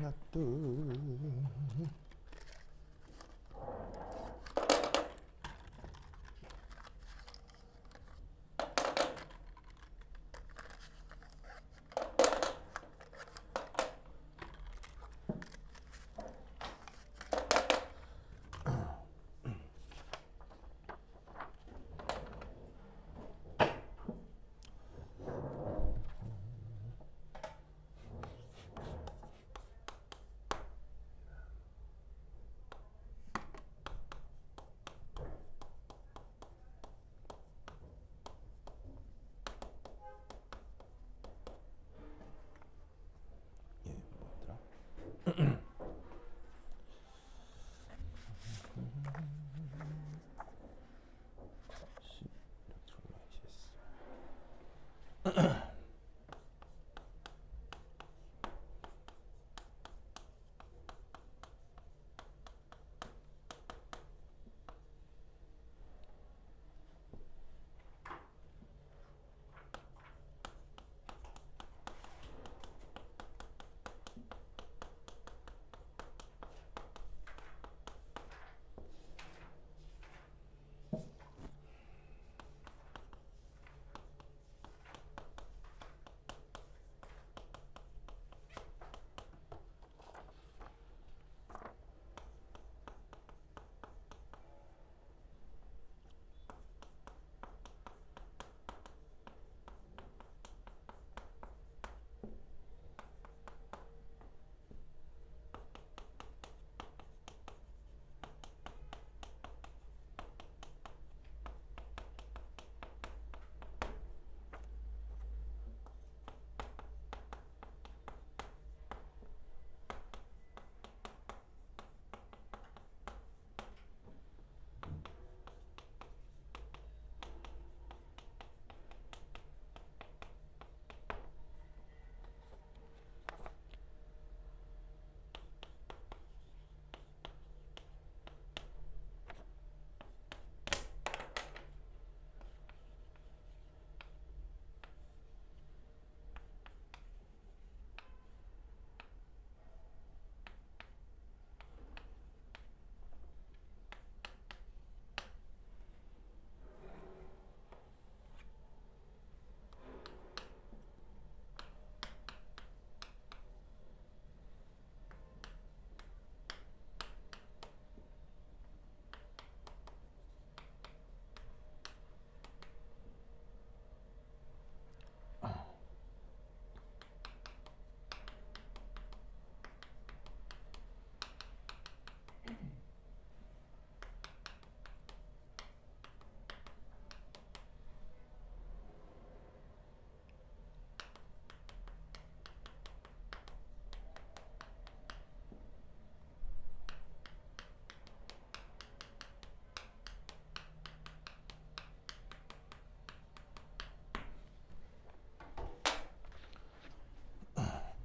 하나 둘.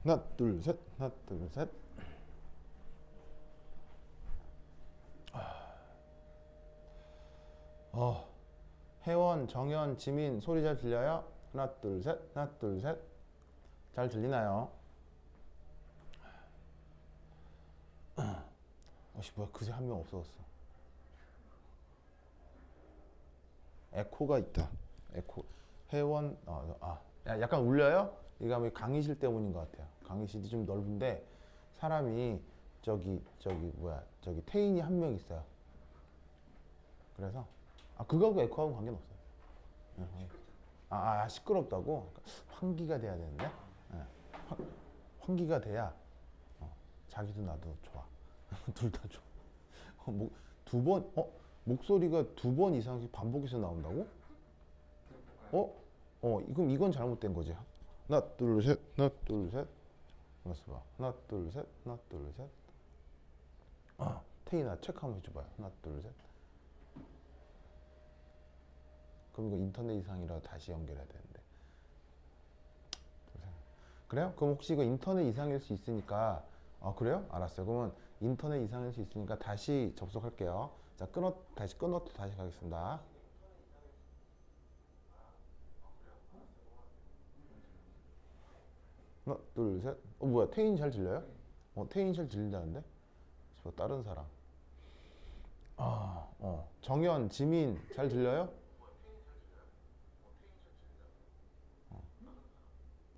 하나 둘 셋. 하나 둘 셋. 혜원, 정현, 지민 소리 잘 들려요? 하나 둘 셋. 하나 둘 셋. 잘 들리나요? 뭐야, 그새 한 명 없어졌어. 에코가 있다. 에코. 혜원. 약간 울려요? 이거 아마 강의실 때문인 것 같아요. 강의실이 좀 넓은데 사람이 저기 태인이 한 명 있어요. 그래서 그거하고 에코하고 관계는 없어요. 시끄럽다고? 환기가 돼야 되는데. 환기가 돼야 자기도 나도 좋아. 둘 다 좋아. 두 번, 목소리가 두 번 이상씩 반복해서 나온다고? 그럼 이건 잘못된 거지. 하나 둘 셋. 하나 둘 셋. 봐. 하나 둘 셋. 하나 둘 셋. 태인아 체크 한번 해줘봐요. 하나 둘 셋. 그럼 이거 인터넷 이상이라 다시 연결해야 되는데. 그래요? 그럼 혹시 이거 인터넷 이상일 수 있으니까. 그래요? 알았어요. 그러면 인터넷 이상일 수 있으니까 다시 접속할게요. 자, 다시 끊어도 다시 가겠습니다. 하나 둘 셋. 뭐야, 태인 잘 들려요? 태인이 잘 들린다는데? 다른 사람. 정현, 지민 잘 들려요?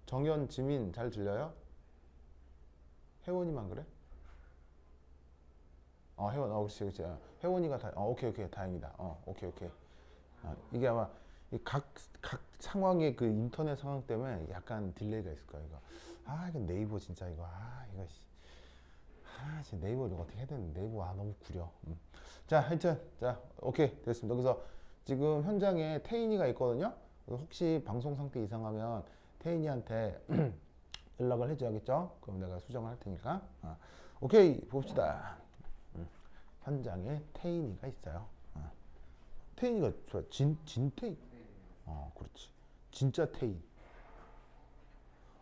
정현, 지민 잘 들려요? 혜원이만 그래? 혜원, 그렇지. 혜원이가 오케이, 다행이다. 오케이. 이게 아마 각 상황의 그 인터넷 상황 때문에 약간 딜레이가 있을 거야, 이거. 이거 네이버 진짜 이거. 이거 진짜 네이버 이거 어떻게 해야 되는데, 네이버 너무 구려. 자, 하여튼, 자, 오케이, 됐습니다. 그래서 지금 현장에 태인이가 있거든요. 그래서 혹시 방송 상태 이상하면 태인이한테 연락을 해줘야겠죠? 그럼 내가 수정을 할 테니까. 오케이, 봅시다. 현장에 태인이가 있어요. 태인이가 좋아. 진태인. 그렇지. 진짜 태인.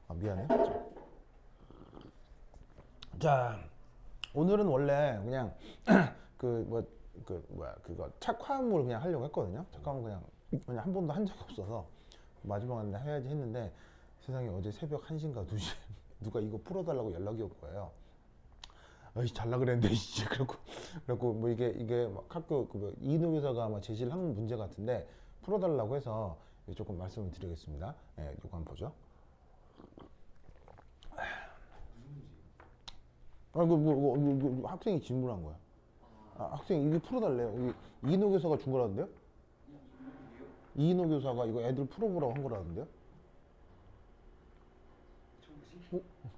미안해. 자, 오늘은 원래 그냥 그거 착화음을 그냥 하려고 했거든요. 착화음 그냥 한 번도 한 적이 없어서 마지막에 해야지 했는데, 세상에 어제 새벽 1시인가 2시에 누가 이거 풀어달라고 연락이 올 거예요. 잘라 그랬는데 이제 그래갖고 뭐 이게 막 학교 이인호 교사가 아마 제시를 한 문제 같은데 풀어달라고 해서 조금 말씀을 드리겠습니다. 네, 이거 한번 보죠. 학생이 질문한 거야. 학생이 이게 풀어달래요. 이인호 교사가 준 거라던데요? 이인호 교사가 이거 애들 풀어보라고 한 거라던데요?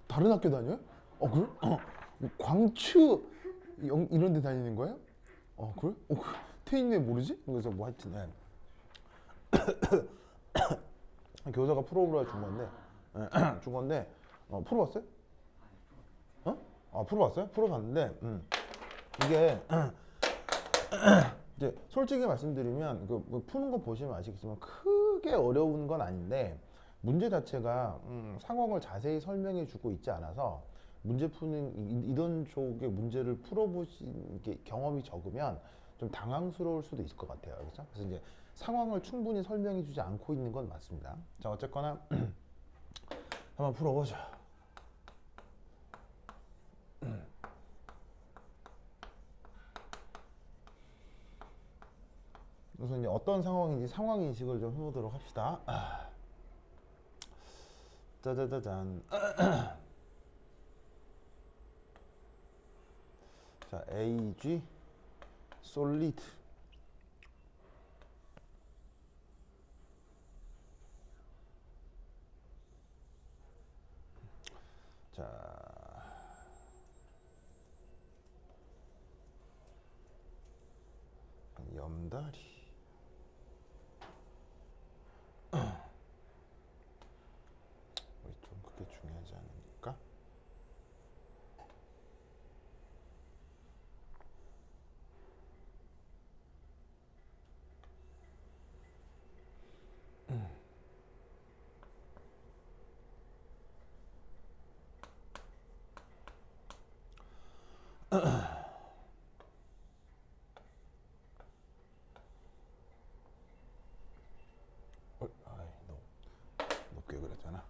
다른 학교 다녀요? 그래? 광추 이런 데 다니는 거예요? 그래? 태인이 모르지? 그래서 뭐 하여튼 교사가 풀어보라고 준 건데 풀어봤어요? 풀어봤어요? 풀어봤는데 이게 이제 솔직히 말씀드리면 푸는 거 보시면 아시겠지만 크게 어려운 건 아닌데, 문제 자체가 상황을 자세히 설명해 주고 있지 않아서 문제 푸는 이런 쪽의 문제를 풀어보신 게 경험이 적으면 좀 당황스러울 수도 있을 것 같아요. 그렇죠? 그래서 이제 상황을 충분히 설명해 주지 않고 있는 건 맞습니다. 자, 어쨌거나 한번 풀어보자. 그래서 이제 어떤 상황인지 상황 인식을 좀 해보도록 합시다. 짜자자잔. 자, AG 솔리드. 자, 염다리. 좀 그게 중요하지 않으니까. 높게 그랬잖아.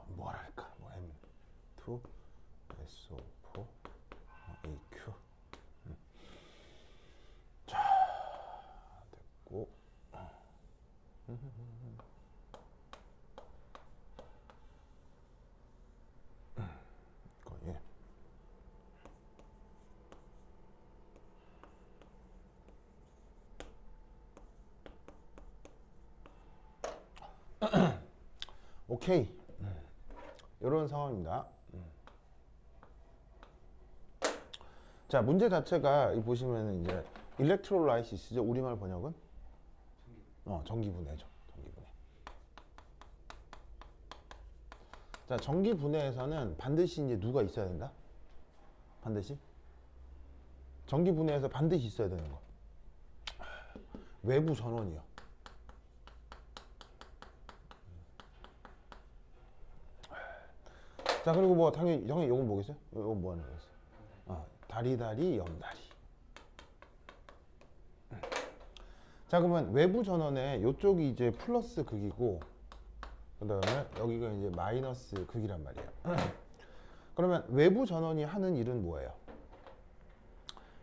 뭐랄까? M2 SO4 AQ. 자, 됐고. 예. 오케이. 이런 상황입니다. 자, 문제 자체가 보시면은 이제 일렉트로라이시스죠. 우리말 번역은 전기분해죠. 전기분해. 자, 전기분해에서는 반드시 이제 누가 있어야 된다? 반드시 전기분해에서 반드시 있어야 되는 거. 외부 전원이요. 자, 그리고 뭐 당연히 이건 뭐겠어요? 이건 뭐 하는 거겠어요? 다리다리 염다리. 자, 그러면 외부 전원에 이쪽이 이제 플러스 극이고 그다음에 여기가 이제 마이너스 극이란 말이에요. 그러면 외부 전원이 하는 일은 뭐예요?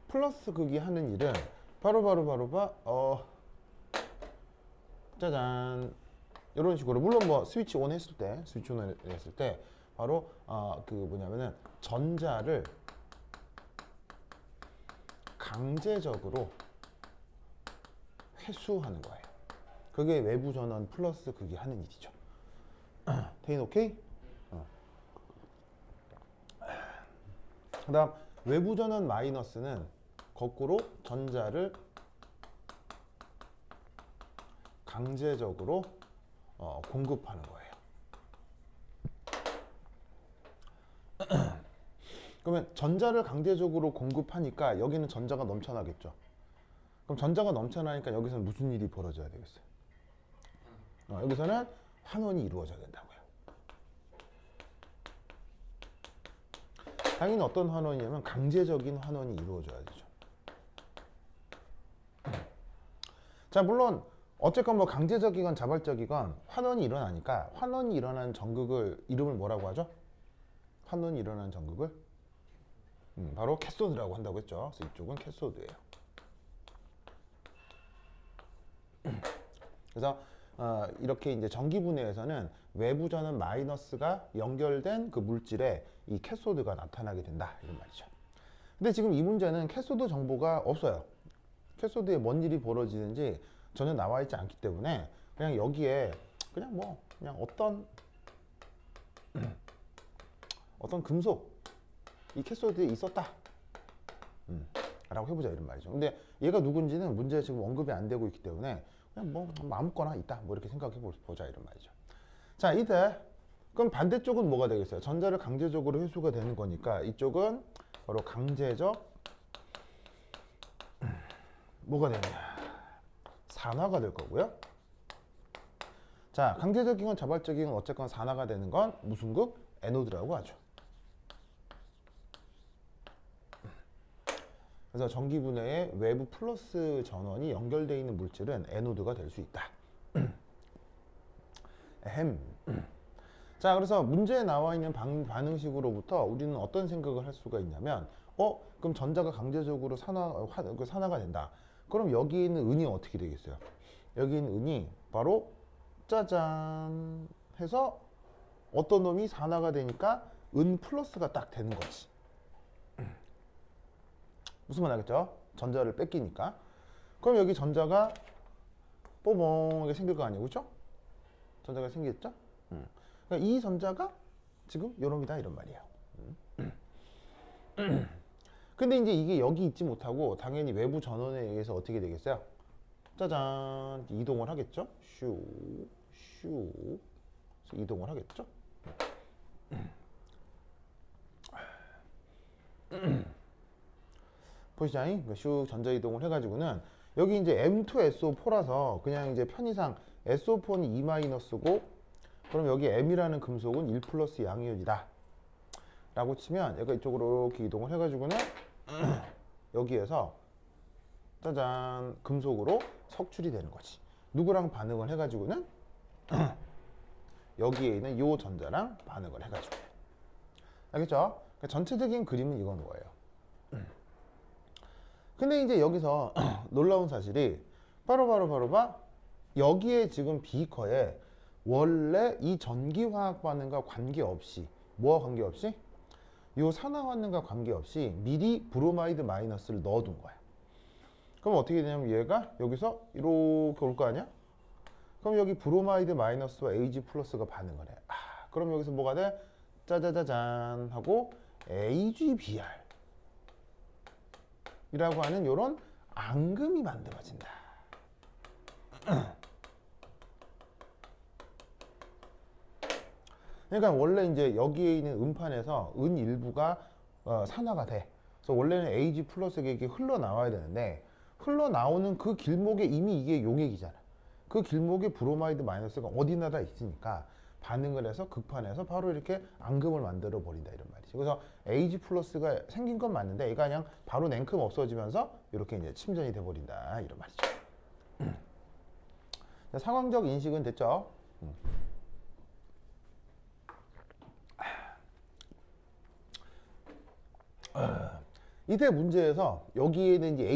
플러스 극이 하는 일은 바로 짜잔 이런 식으로, 물론 뭐 스위치 온 했을 때 바로 그 뭐냐면은 전자를 강제적으로 회수하는 거예요. 그게 외부 전원 플러스 극이 하는 일이죠. 태인 오케이? 그 다음 외부 전원 마이너스는 거꾸로 전자를 강제적으로 공급하는 거예요. 그러면 전자를 강제적으로 공급하니까 여기는 전자가 넘쳐나겠죠. 그럼 전자가 넘쳐나니까 여기서는 무슨 일이 벌어져야 되겠어요? 여기서는 환원이 이루어져야 된다고요. 당연히 어떤 환원이냐면 강제적인 환원이 이루어져야 되죠. 자, 물론 어쨌건 뭐 강제적이건 자발적이건 환원이 일어나니까 환원이 일어난 전극을 이름을 뭐라고 하죠? 환원이 일어난 전극을 바로 캐소드라고 한다고 했죠. 그래서 이쪽은 캐소드예요. 그래서 이렇게 이제 전기 분해에서는 외부 전원 마이너스가 연결된 그 물질에 이 캐소드가 나타나게 된다 이런 말이죠. 근데 지금 이 문제는 캐소드 정보가 없어요. 캐소드에 뭔 일이 벌어지는지 전혀 나와 있지 않기 때문에 그냥 여기에 그냥 어떤 금속 이 캐소드에 있었다 라고 해보자 이런 말이죠. 근데 얘가 누군지는 문제에 지금 언급이 안 되고 있기 때문에 그냥 뭐 아무거나 있다 뭐 이렇게 생각해 보자 이런 말이죠. 자, 이때 그럼 반대쪽은 뭐가 되겠어요? 전자를 강제적으로 회수가 되는 거니까 이쪽은 바로 강제적 뭐가 되느냐, 산화가 될 거고요. 자, 강제적인 건 자발적인 건 어쨌건 산화가 되는 건 무슨 극? 에노드라고 하죠. 그래서 전기 분해에 외부 플러스 전원이 연결되어 있는 물질은 에노드가 될 수 있다. 자, 그래서 문제에 나와 있는 반응식으로부터 우리는 어떤 생각을 할 수가 있냐면 그럼 전자가 강제적으로 산화가 된다. 그럼 여기 있는 은이 어떻게 되겠어요? 여기 있는 은이 바로 짜잔 해서 어떤 놈이 산화가 되니까 은 플러스가 딱 되는 거지. 무슨 말 알겠죠? 전자를 뺏기니까. 그럼 여기 전자가 뽀봉하게 생길 거 아니에요, 그렇죠? 전자가 생겼죠? 그러니까 이 전자가 지금 요놈이다 이런 말이에요. 근데 이제 이게 여기 있지 못하고 당연히 외부 전원에 의해서 어떻게 되겠어요? 짜잔 이동을 하겠죠? 슈 이동을 하겠죠? 보시자잉? 슈 전자 이동을 해가지고는 여기 이제 M2SO4라서 그냥 이제 편의상 SO4는 2-고 그럼 여기 M이라는 금속은 1 플러스 양이온이다 라고 치면 얘가 이쪽으로 이렇게 이동을 해가지고는 여기에서 짜잔 금속으로 석출이 되는 거지. 누구랑 반응을 해가지고는 여기에 있는 요 전자랑 반응을 해가지고. 알겠죠? 그러니까 전체적인 그림은 이건 거예요. 근데 이제 여기서 놀라운 사실이 바로 여기에 지금 비커에 원래 이 전기화학 반응과 관계없이 뭐와 관계없이? 요 산화 반응과 관계없이 미리 브로마이드 마이너스를 넣어둔 거야. 그럼 어떻게 되냐면 얘가 여기서 이렇게 올 거 아니야? 그럼 여기 브로마이드 마이너스와 Ag 플러스가 반응을 해. 그럼 여기서 뭐가 돼? 짜자자잔 하고 AgBr 이라고 하는 요런 앙금이 만들어진다. 그러니까 원래 이제 여기에 있는 음판에서 은 일부가 산화가 돼. 그래서 원래는 Ag 플러스가 이렇게 흘러나와야 되는데 흘러나오는 그 길목에 이미 이게 용액이잖아. 그 길목에 브로마이드 마이너스가 어디나 다 있으니까 반응을 해서 극판에서 바로 이렇게 앙금을 만들어 버린다 이런 말이죠. 그래서 Ag 플러스가 생긴 건 맞는데 얘가 그냥 바로 냉큼 없어지면서 이렇게 이제 침전이 돼 버린다 이런 말이죠. 자, 상황적 인식은 됐죠? 이때 문제에서 여기에는 이제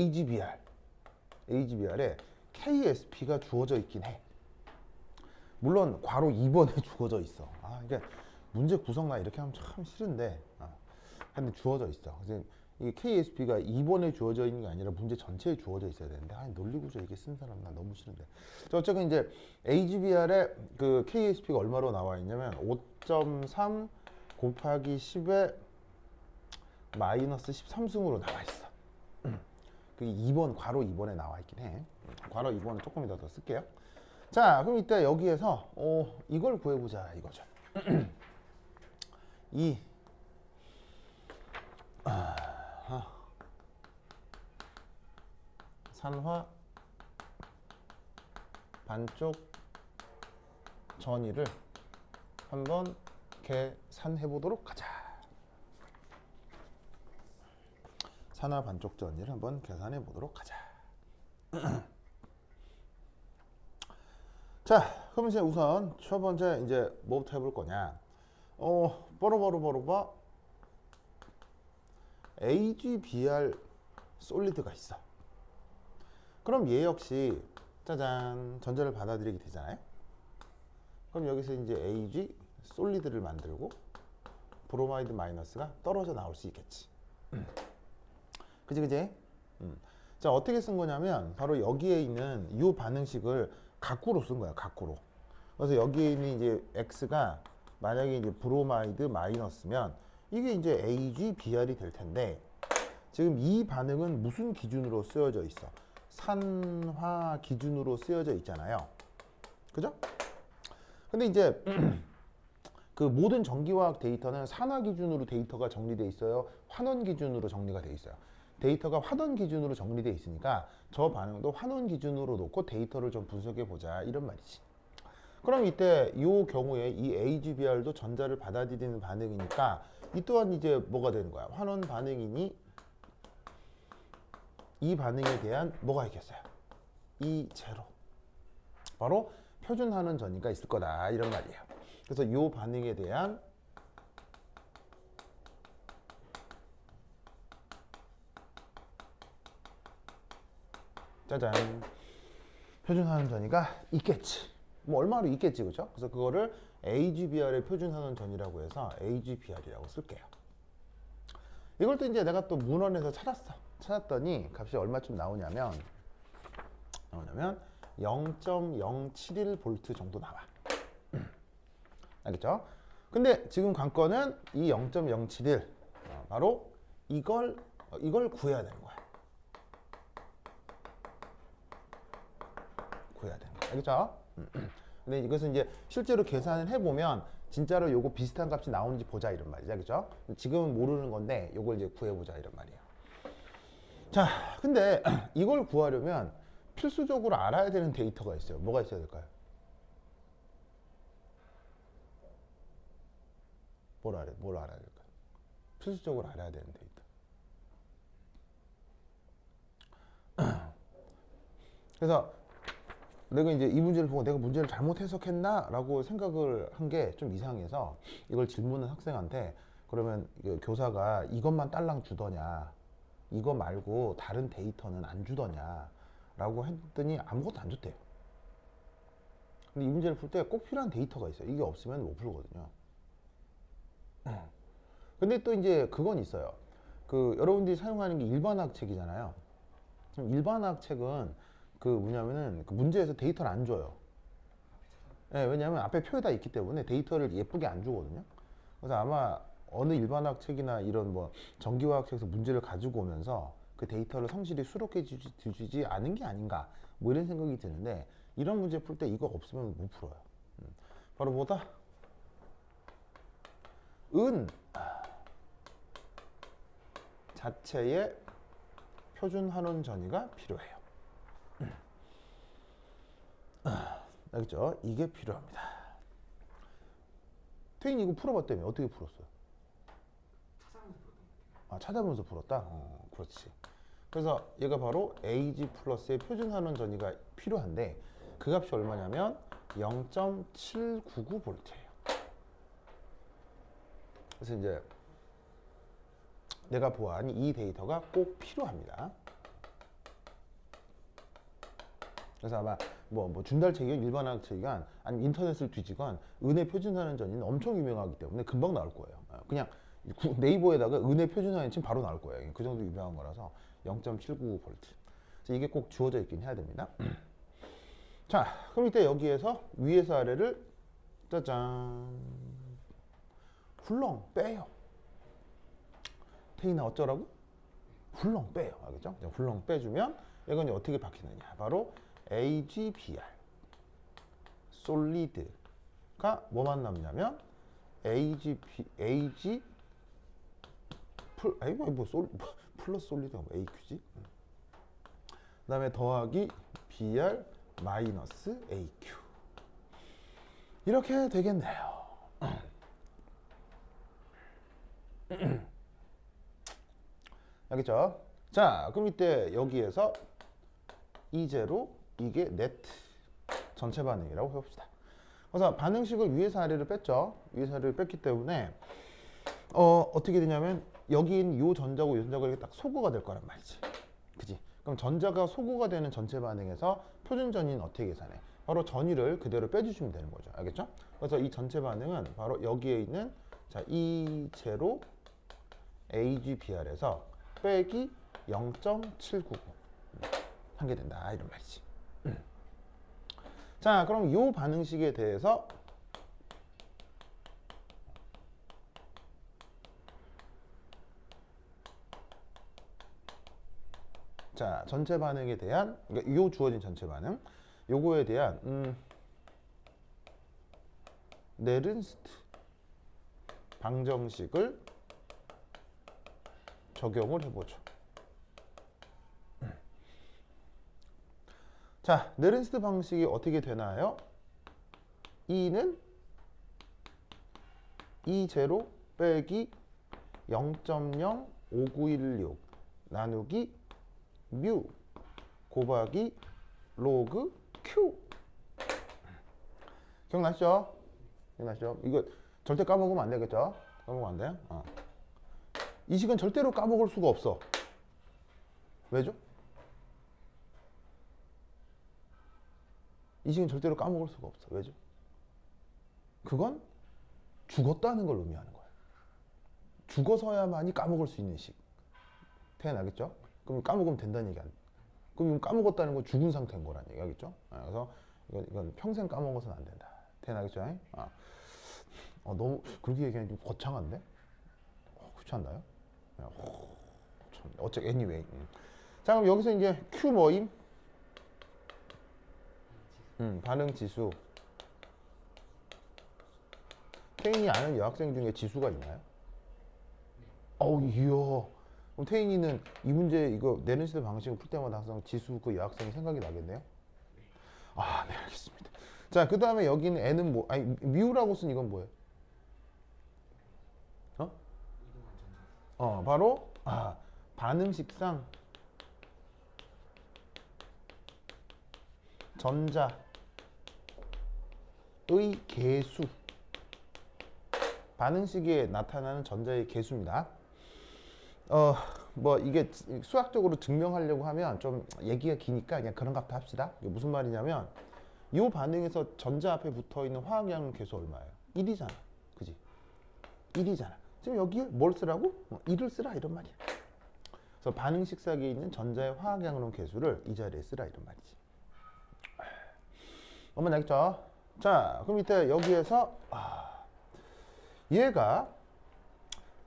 AGBR에 KSP가 주어져 있긴 해. 물론 괄호 2번에 주어져 있어. 이게 문제 구성나 이렇게 하면 참 싫은데, 근데 주어져 있어. 그래서 이게 KSP가 2번에 주어져 있는 게 아니라 문제 전체에 주어져 있어야 되는데, 논리구조 이게 쓴 사람 나 너무 싫은데. 자, 어쨌든 이제 AGBR에 그 KSP가 얼마로 나와 있냐면 5.3 곱하기 10에 마이너스 13승으로 나와 있어. 그게 2번, 괄호 2번에 나와 있긴 해. 괄호 2번은 조금 이따 더 쓸게요. 자, 그럼 이때 여기에서 이걸 구해보자 이거죠. 이 산화 반쪽 전이를 한번 계산해 보도록 하자. 산화 반쪽 전이를 한번 계산해 보도록 하자. 자, 그럼 이제 우선 첫 번째 이제 뭐부터 해볼 거냐? 뽀로뽀로뽀로뽀 AGBR 솔리드가 있어. 그럼 얘 역시 짜잔 전자를 받아들이게 되잖아요. 그럼 여기서 이제 AG 솔리드를 만들고 브로마이드 마이너스가 떨어져 나올 수 있겠지. 그지? 자, 어떻게 쓴 거냐면 바로 여기에 있는 이 반응식을 각구로 쓴 거야. 각구로. 그래서 여기에 있는 이제 x가 만약에 이제 브로마이드 마이너스면 이게 이제 AgBr이 될 텐데 지금 이 반응은 무슨 기준으로 쓰여져 있어? 산화 기준으로 쓰여져 있잖아요. 그죠? 근데 이제 그 모든 전기화학 데이터는 산화 기준으로 데이터가 정리돼 있어요. 환원 기준으로 정리가 돼 있어요. 데이터가 환원 기준으로 정리돼 있으니까 저 반응도 환원 기준으로 놓고 데이터를 좀 분석해 보자 이런 말이지. 그럼 이때 이 경우에 이 AGBR도 전자를 받아들이는 반응이니까 이 또한 이제 뭐가 되는 거야? 환원 반응이니 이 반응에 대한 뭐가 있겠어요? 이 제로. 바로 표준 환원 전이가 있을 거다 이런 말이에요. 그래서 이 반응에 대한 짜잔 표준 환원 전이가 있겠지. 뭐 얼마로 있겠지, 그죠? 그래서 그거를 AGBR의 표준 환원 전이라고 해서 AGBR이라고 쓸게요. 이걸 또 이제 내가 또 문헌에서 찾았더니 값이 얼마쯤 나오냐면 0.071V 정도 나와. 알겠죠? 근데 지금 관건은 이 0.071 바로 이걸 구해야 되는 거야. 구해야 되는 거야. 알겠죠? 근데 이것은 이제 실제로 계산을 해보면 진짜로 요거 비슷한 값이 나오는지 보자 이런 말이죠. 알겠죠? 지금은 모르는 건데 요걸 이제 구해보자 이런 말이에요. 자, 근데 이걸 구하려면 필수적으로 알아야 되는 데이터가 있어요. 뭐가 있어야 될까요? 뭘 알아야 될까요? 필수적으로 알아야 되는 데이터. 그래서 내가 이제 이 문제를 보고 내가 문제를 잘못 해석했나? 라고 생각을 한 게 좀 이상해서 이걸 질문한 학생한테 그러면 교사가 이것만 딸랑 주더냐? 이거 말고 다른 데이터는 안 주더냐? 라고 했더니 아무것도 안 줬대요. 근데 이 문제를 풀 때 꼭 필요한 데이터가 있어요. 이게 없으면 못 풀거든요. 근데 또 이제 그건 있어요. 그 여러분들이 사용하는 게 일반학 책이잖아요. 일반학 책은 그 뭐냐면은 그 문제에서 데이터를 안 줘요. 네, 왜냐하면 앞에 표에다 있기 때문에 데이터를 예쁘게 안 주거든요. 그래서 아마 어느 일반학 책이나 이런 뭐 전기화학 책에서 문제를 가지고 오면서 그 데이터를 성실히 수록해 주지 않은 게 아닌가 뭐 이런 생각이 드는데 이런 문제 풀 때 이거 없으면 못 풀어요. 바로 뭐다? 은 자체의 표준 환원 전이가 필요해요. 알겠죠? 이게 필요합니다. 태인이 이거 풀어봤다며. 어떻게 풀었어요? 찾아보면서 풀었다? 그렇지. 그래서 얘가 바로 AG 플러스의 표준산원 전위가 필요한데 그 값이 얼마냐면 0.799V예요. 그래서 이제 내가 보아하니 이 데이터가 꼭 필요합니다. 그래서 아마 뭐 준달체기관, 일반학체기관, 아니면 인터넷을 뒤지건 은혜 표준산원 전위는 엄청 유명하기 때문에 금방 나올 거예요. 그냥 네이버에다가 은혜 표준산원 치면 바로 나올 거예요. 그 정도 유명한 거라서 0.799V. 그래서 이게 꼭 주어져 있긴 해야 됩니다. 자, 그럼 이때 여기에서 위에서 아래를 짜잔 훌렁 빼요. 태인아 어쩌라고? 훌렁 빼요. 알겠죠? 훌렁 빼주면 이건 이제 어떻게 바뀌느냐? 바로 AGBR 솔리드가 뭐만 남냐면 AG 플러스 솔리드가 뭐 AQ지? 그 다음에 더하기 BR 마이너스 AQ 이렇게 되겠네요. 알겠죠? 자, 그럼 이때 여기에서 이제로 이게 네트 전체 반응이라고 해봅시다. 그래서 반응식을 위에서 아래를 뺐죠. 위에서 아래를 뺐기 때문에 어떻게 되냐면 여기인 요 전자고 요 전자가 이렇게 딱 소거가 될 거란 말이지. 그지? 그럼 전자가 소거가 되는 전체 반응에서 표준 전위는 어떻게 계산해? 바로 전위를 그대로 빼주시면 되는 거죠. 알겠죠? 그래서 이 전체 반응은 바로 여기에 있는 자 E0 AGBR에서 빼기 0.799 하게 된다 이런 말이지. 자, 그럼 이 반응식에 대해서 자 전체 반응에 대한 그러니까 이 주어진 전체 반응 요거에 대한 네른스트 방정식을 적용을 해보죠. 자, 네른스트 방식이 어떻게 되나요? E는 E0 빼기 0.05916 나누기 뮤 곱하기 로그 Q. 기억나시죠? 기억나시죠? 이거 절대 까먹으면 안 되겠죠? 까먹으면 안 돼. 이 식은 절대로 까먹을 수가 없어. 왜죠? 이 식은 절대로 까먹을 수가 없어. 왜죠? 그건 죽었다는 걸 의미하는 거야. 죽어서야만이 까먹을 수 있는 식. 태어나겠죠? 그럼 까먹으면 된다는 얘기 아니야. 그럼 까먹었다는 건 죽은 상태인 거라는 얘기 하겠죠? 그래서 이건 평생 까먹어서는 안 된다. 태어나겠죠? 너무 그렇게 얘기하니 좀 거창한데? 그렇지 않나요? anyway. 자, 그럼 여기서 이제 Q 뭐임? 반응 지수. 태인이 아는 여학생 중에 지수가 있나요? 이야. 그럼 태인이는 이 문제 이거 네른스트 방식을 풀 때마다 항상 지수 그 여학생이 생각이 나겠네요? 네, 알겠습니다. 자, 그 다음에 여기는 N은 뭐, 뮤라고 쓴 이건 뭐예요? 바로, 반응식상 전자의 개수. 반응식에 나타나는 전자의 개수입니다. 뭐 이게 수학적으로 증명하려고 하면 좀 얘기가 기니까 그냥 그런 값도 합시다. 이게 무슨 말이냐면 이 반응에서 전자 앞에 붙어 있는 화학량 개수 얼마예요? 1이잖아. 그지? 1이잖아. 지금 여기에 뭘 쓰라고? 1을 쓰라 이런 말이야. 그래서 반응식 사기에 있는 전자의 화학량으로 개수를 이 자리에 쓰라 이런 말이지. 엄마 알겠죠? 자, 그럼 이때 여기에서 얘가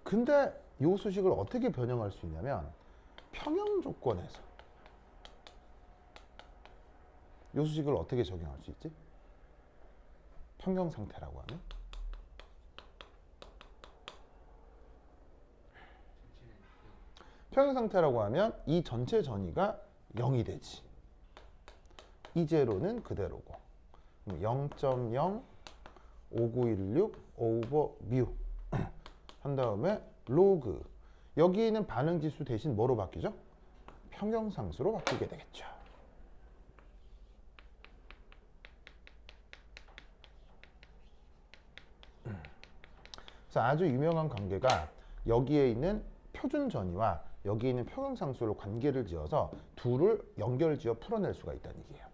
근데 이 수식을 어떻게 변형할 수 있냐면 평형 조건에서 이 수식을 어떻게 적용할 수 있지? 평형 상태라고 하면 평형 상태라고 하면 이 전체 전위가 0이 되지. 이 제로는 그대로고 0.0 5916 오버 뮤 한 다음에 로그. 여기에는 반응지수 대신 뭐로 바뀌죠? 평형상수로 바뀌게 되겠죠. 그래서 아주 유명한 관계가 여기에 있는 표준 전위와 여기에 있는 평형상수로 관계를 지어서 둘을 연결지어 풀어낼 수가 있다는 얘기예요.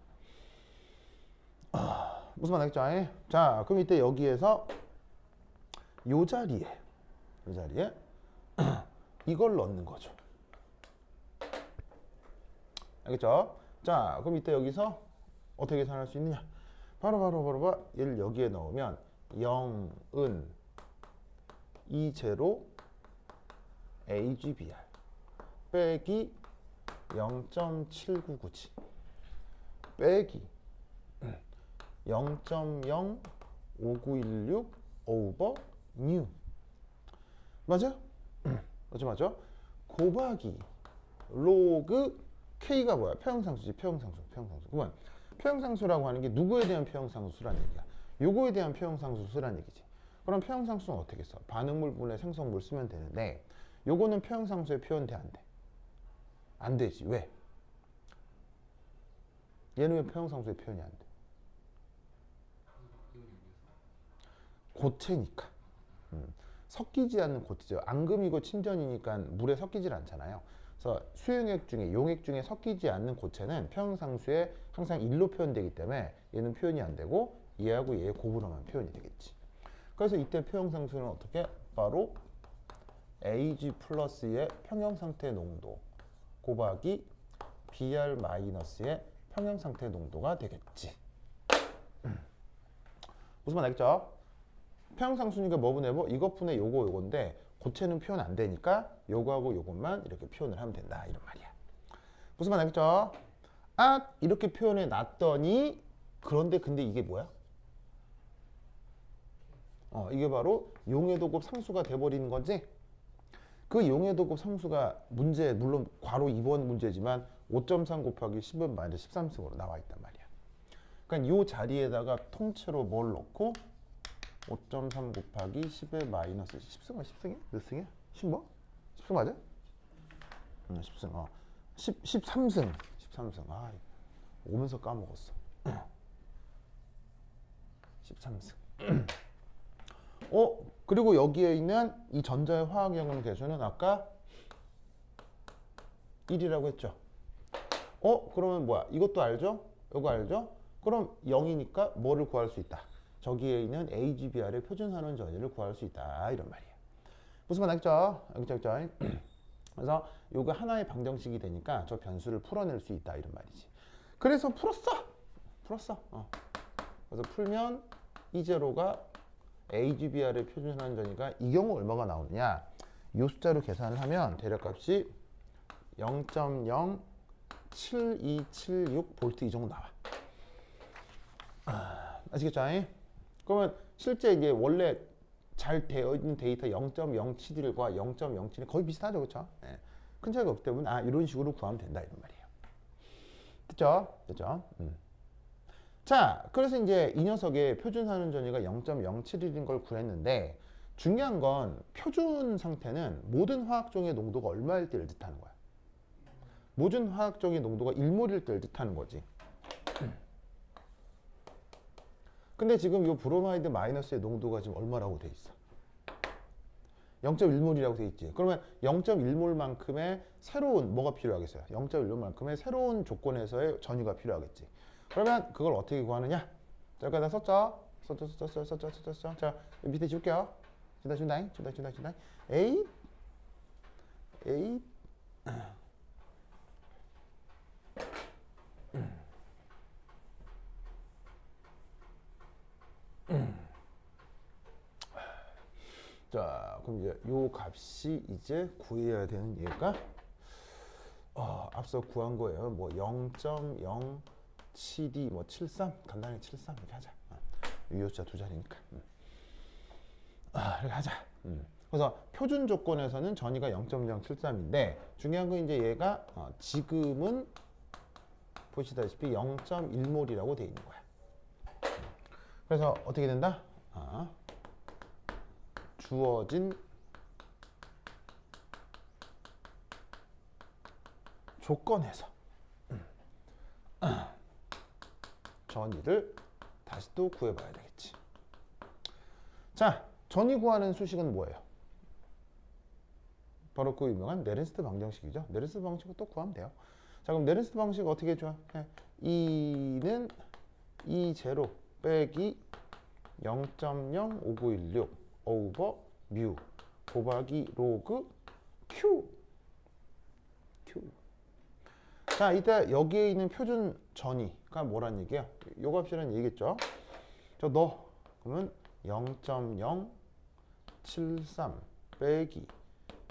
무슨 말 알겠죠? 자, 그럼 이때 여기에서 요 자리에 이걸 넣는 거죠. 알겠죠? 자, 그럼 이때 여기서 어떻게 계산할 수 있느냐? 바로 얘를 여기에 넣으면 0은 2제로 AGBR 빼기 0.7997 빼기 0.05916 오버 뉴. 맞아? 맞죠? 곱하기 로그 K가 뭐야? 평형상수지. 평형상수. 그러면 평형상수라고 하는 게 누구에 대한 평형상수라는 얘기야? 요거에 대한 평형상수라는 얘기지. 그럼 평형상수는 어떻게 써? 반응물분의 생성물 쓰면 되는데 요거는 평형상수에 표현돼 안 돼? 안 되지. 왜? 얘는 왜 평형상수에 표현이 안 돼? 고체니까. 섞이지 않는 고체죠. 앙금이고 침전이니까 물에 섞이질 않잖아요. 그래서 수용액 중에 용액 중에 섞이지 않는 고체는 평형상수에 항상 1로 표현되기 때문에 얘는 표현이 안 되고 얘하고 얘의 곱으로만 표현이 되겠지. 그래서 이때 평형상수는 어떻게? 바로 Ag 플러스의 평형상태 농도 곱하기 Br 마이너스의 평형상태 농도가 되겠지. 무슨 말 알겠죠? 평형상수니까 뭐 분의 뭐? 이것 분의 요건데 고체는 표현 안 되니까 요거하고 요것만 이렇게 표현을 하면 된다 이런 말이야. 무슨 말 알겠죠? 아, 이렇게 표현해 놨더니 그런데 근데 이게 뭐야? 이게 바로 용해도곱 상수가 돼버리는 거지. 그 용해도곱 상수가 문제, 물론 괄호 2번 문제지만 5.3 곱하기 10은 마이너스 13승으로 나와 있단 말이야. 그러니까 이 자리에다가 통째로 뭘 넣고 5.3 곱하기 10의 마이너스 10승은 10승이야? 몇 승이야? 10 뭐? 10승 맞아? 10승. 13승. 아, 오면서 까먹었어. 13승. 그리고 여기에 있는 이 전자의 화학연금 계수는 아까 1이라고 했죠. 그러면 뭐야? 이것도 알죠? 이거 알죠? 그럼 0이니까 뭐를 구할 수 있다? 저기에 있는 AGBR의 표준산원 전위를 구할 수 있다 이런 말이에요. 무슨 말 알겠죠? 알겠죠? 그래서 요거 하나의 방정식이 되니까 저 변수를 풀어낼 수 있다 이런 말이지. 그래서 풀었어. 그래서 풀면 이 제로가 AGBR의 표준산원 전위가 이 경우 얼마가 나오느냐? 이 숫자로 계산을 하면 대략값이 0.07276 볼트 이 정도 나와. 아시겠죠? 그러면 실제 이게 원래 잘 되어 있는 데이터 0.071과 0.07이 거의 비슷하죠, 그렇죠? 큰 차이가 없기 때문에 이런 식으로 구하면 된다 이런 말이에요. 됐죠? 자, 그래서 이제 이 녀석의 표준산원 전위가 0.071인 걸 구했는데 중요한 건 표준 상태는 모든 화학종의 농도가 얼마일 때를 뜻하는 거야. 모든 화학종의 농도가 1몰일 때를 뜻하는 거지. 근데 지금 이 브로마이드 마이너스의 농도가 지금 얼마라고 돼 있어? 0.1몰이라고 돼 있지. 그러면 0.1몰만큼의 새로운 뭐가 필요하겠어요? 0.1몰만큼의 새로운 조건에서의 전위가 필요하겠지. 그러면 그걸 어떻게 구하느냐? 자, 여기다 썼죠? 썼죠? 자, 밑에 지울게요. 준다. A 자, 그럼 이제 요 값이 이제 구해야 되는 얘가 앞서 구한 거예요. 뭐 0.072 뭐 73 간단히 73 이렇게 하자. 이 숫자 두 자리니까. 이렇게 하자. 그래서 표준 조건에서는 전위가 0.073인데 중요한 건 이제 얘가 지금은 보시다시피 0.1몰이라고 돼 있는 거야. 그래서 어떻게 된다? 주어진 조건에서 전위를 다시 또 구해봐야 되겠지. 자, 전위 구하는 수식은 뭐예요? 바로 그 유명한 네른스트 방정식이죠. 네른스트 방식을 또 구하면 돼요. 자, 그럼 네른스트 방식 어떻게 해줘? 2는 2제로 빼기 0.05916 오버 뮤 곱하기 로그 Q. 자, 이때 여기에 있는 표준 전위가 뭐란 얘기야? 요 값이란 얘기겠죠? 저 넣어. 그러면 0.073 빼기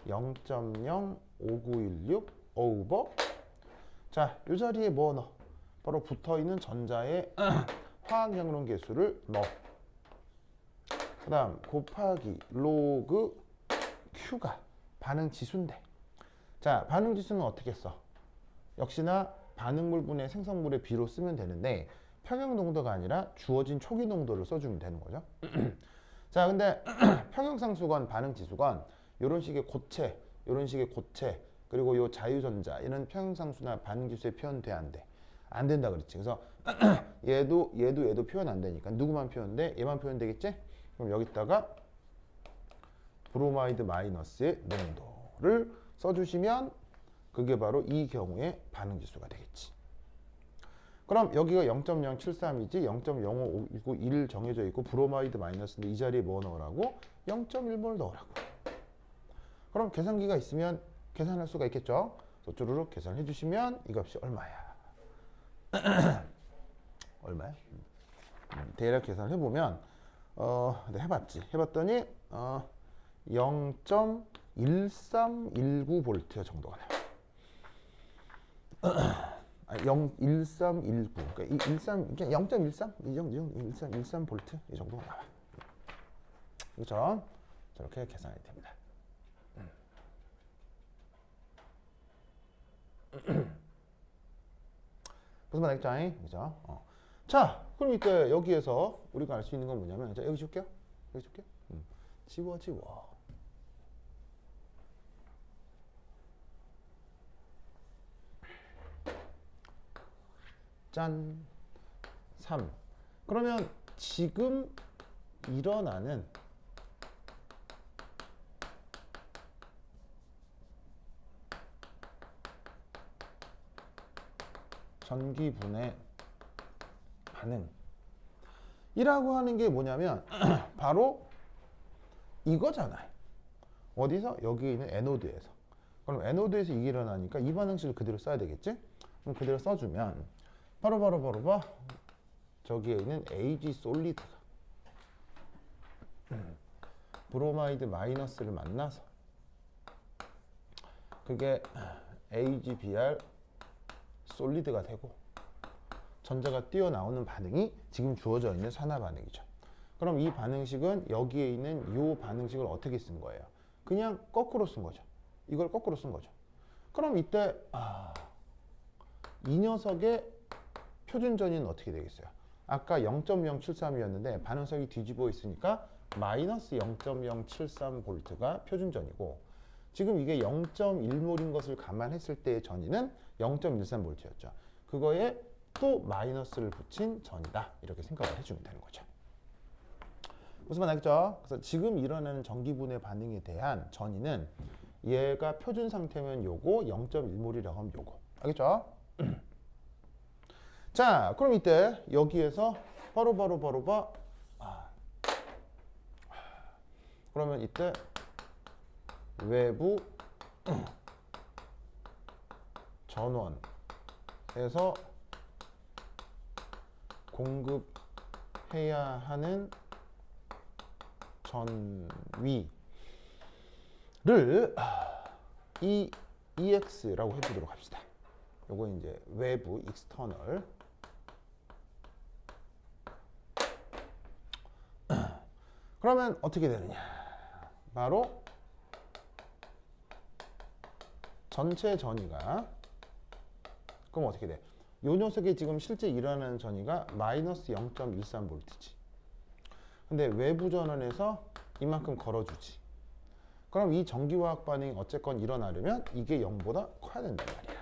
0.05916 오버. 자, 이 자리에 뭐 넣어? 바로 붙어있는 전자의 화학연론 계수를 넣어. 그 다음 곱하기 로그 Q가 반응 지수인데, 자, 반응 지수는 어떻게 써? 역시나 반응물분의 생성물의 비로 쓰면 되는데 평형 농도가 아니라 주어진 초기 농도를 써주면 되는 거죠. 자, 근데 평형상수건 반응지수건 이런 식의 고체, 그리고 요 자유전자 이런 평형상수나 반응지수에 표현돼 안 돼? 안 된다 그랬지. 그래서 얘도 표현 안 되니까 누구만 표현돼? 얘만 표현되겠지? 그럼 여기다가 브로마이드 마이너스의 농도를 써주시면 그게 바로 이 경우에 반응지수가 되겠지. 그럼 여기가 0.073이지 0.05921 정해져 있고 브로마이드 마이너스인데 이 자리에 뭐 넣으라고? 0.1몰 넣으라고. 그럼 계산기가 있으면 계산할 수가 있겠죠. 쭈루룩 계산해 주시면 이 값이 얼마야? 얼마야? 대략 계산을 해보면 네, 해봤더니 0.1319V 정도가 나와요. 0.1319 그러니까 0.13 0.13V 이 정도가 나와. 그렇죠? 저렇게 계산이 됩니다. 무슨 말 알겠죠? 그죠? 자, 그럼 이때 여기에서 우리가 알 수 있는 건 뭐냐면, 자, 여기 줄게요. 지워. 짠. 3. 그러면 지금 일어나는 전기분해 반응이라고 하는 게 뭐냐면 바로 이거잖아요. 어디서? 여기 있는 에노드에서. 그럼 에노드에서 이게 일어나니까 이 반응식을 그대로 써야 되겠지? 그럼 그대로 써주면 바로 저기에 있는 AG 솔리드가 브로마이드 마이너스를 만나서 그게 AgBr 솔리드가 되고 전자가 뛰어나오는 반응이 지금 주어져 있는 산화 반응이죠. 그럼 이 반응식은 여기에 있는 이 반응식을 어떻게 쓴 거예요? 그냥 거꾸로 쓴 거죠. 이걸 거꾸로 쓴 거죠. 그럼 이때 이 녀석의 표준 전위는 어떻게 되겠어요? 아까 0.073이었는데 반응석이 뒤집어 있으니까 마이너스 0.073V가 표준 전위고, 지금 이게 0.1몰인 것을 감안했을 때의 전위는 0.13V였죠. 그거에 또 마이너스를 붙인 전이다, 이렇게 생각을 해주면 되는 거죠. 무슨 말 알겠죠? 그래서 지금 일어나는 전기분해 반응에 대한 전이는 얘가 표준 상태면 요거, 0.1몰이라고 하면 요거. 알겠죠? 자, 그럼 이때 여기에서 바로 그러면 이때 외부 전원에서 공급해야 하는 전위를 EX라고 해보도록 합시다. 요거 이제 외부 익스터널. 그러면 어떻게 되느냐? 바로 전체 전위가, 그럼 어떻게 돼? 요 녀석이 지금 실제 일어나는 전위가 마이너스 0.13V지. 근데 외부 전원에서 이만큼 걸어주지. 그럼 이 전기화학 반응이 어쨌건 일어나려면 이게 0보다 커야 된단 말이야.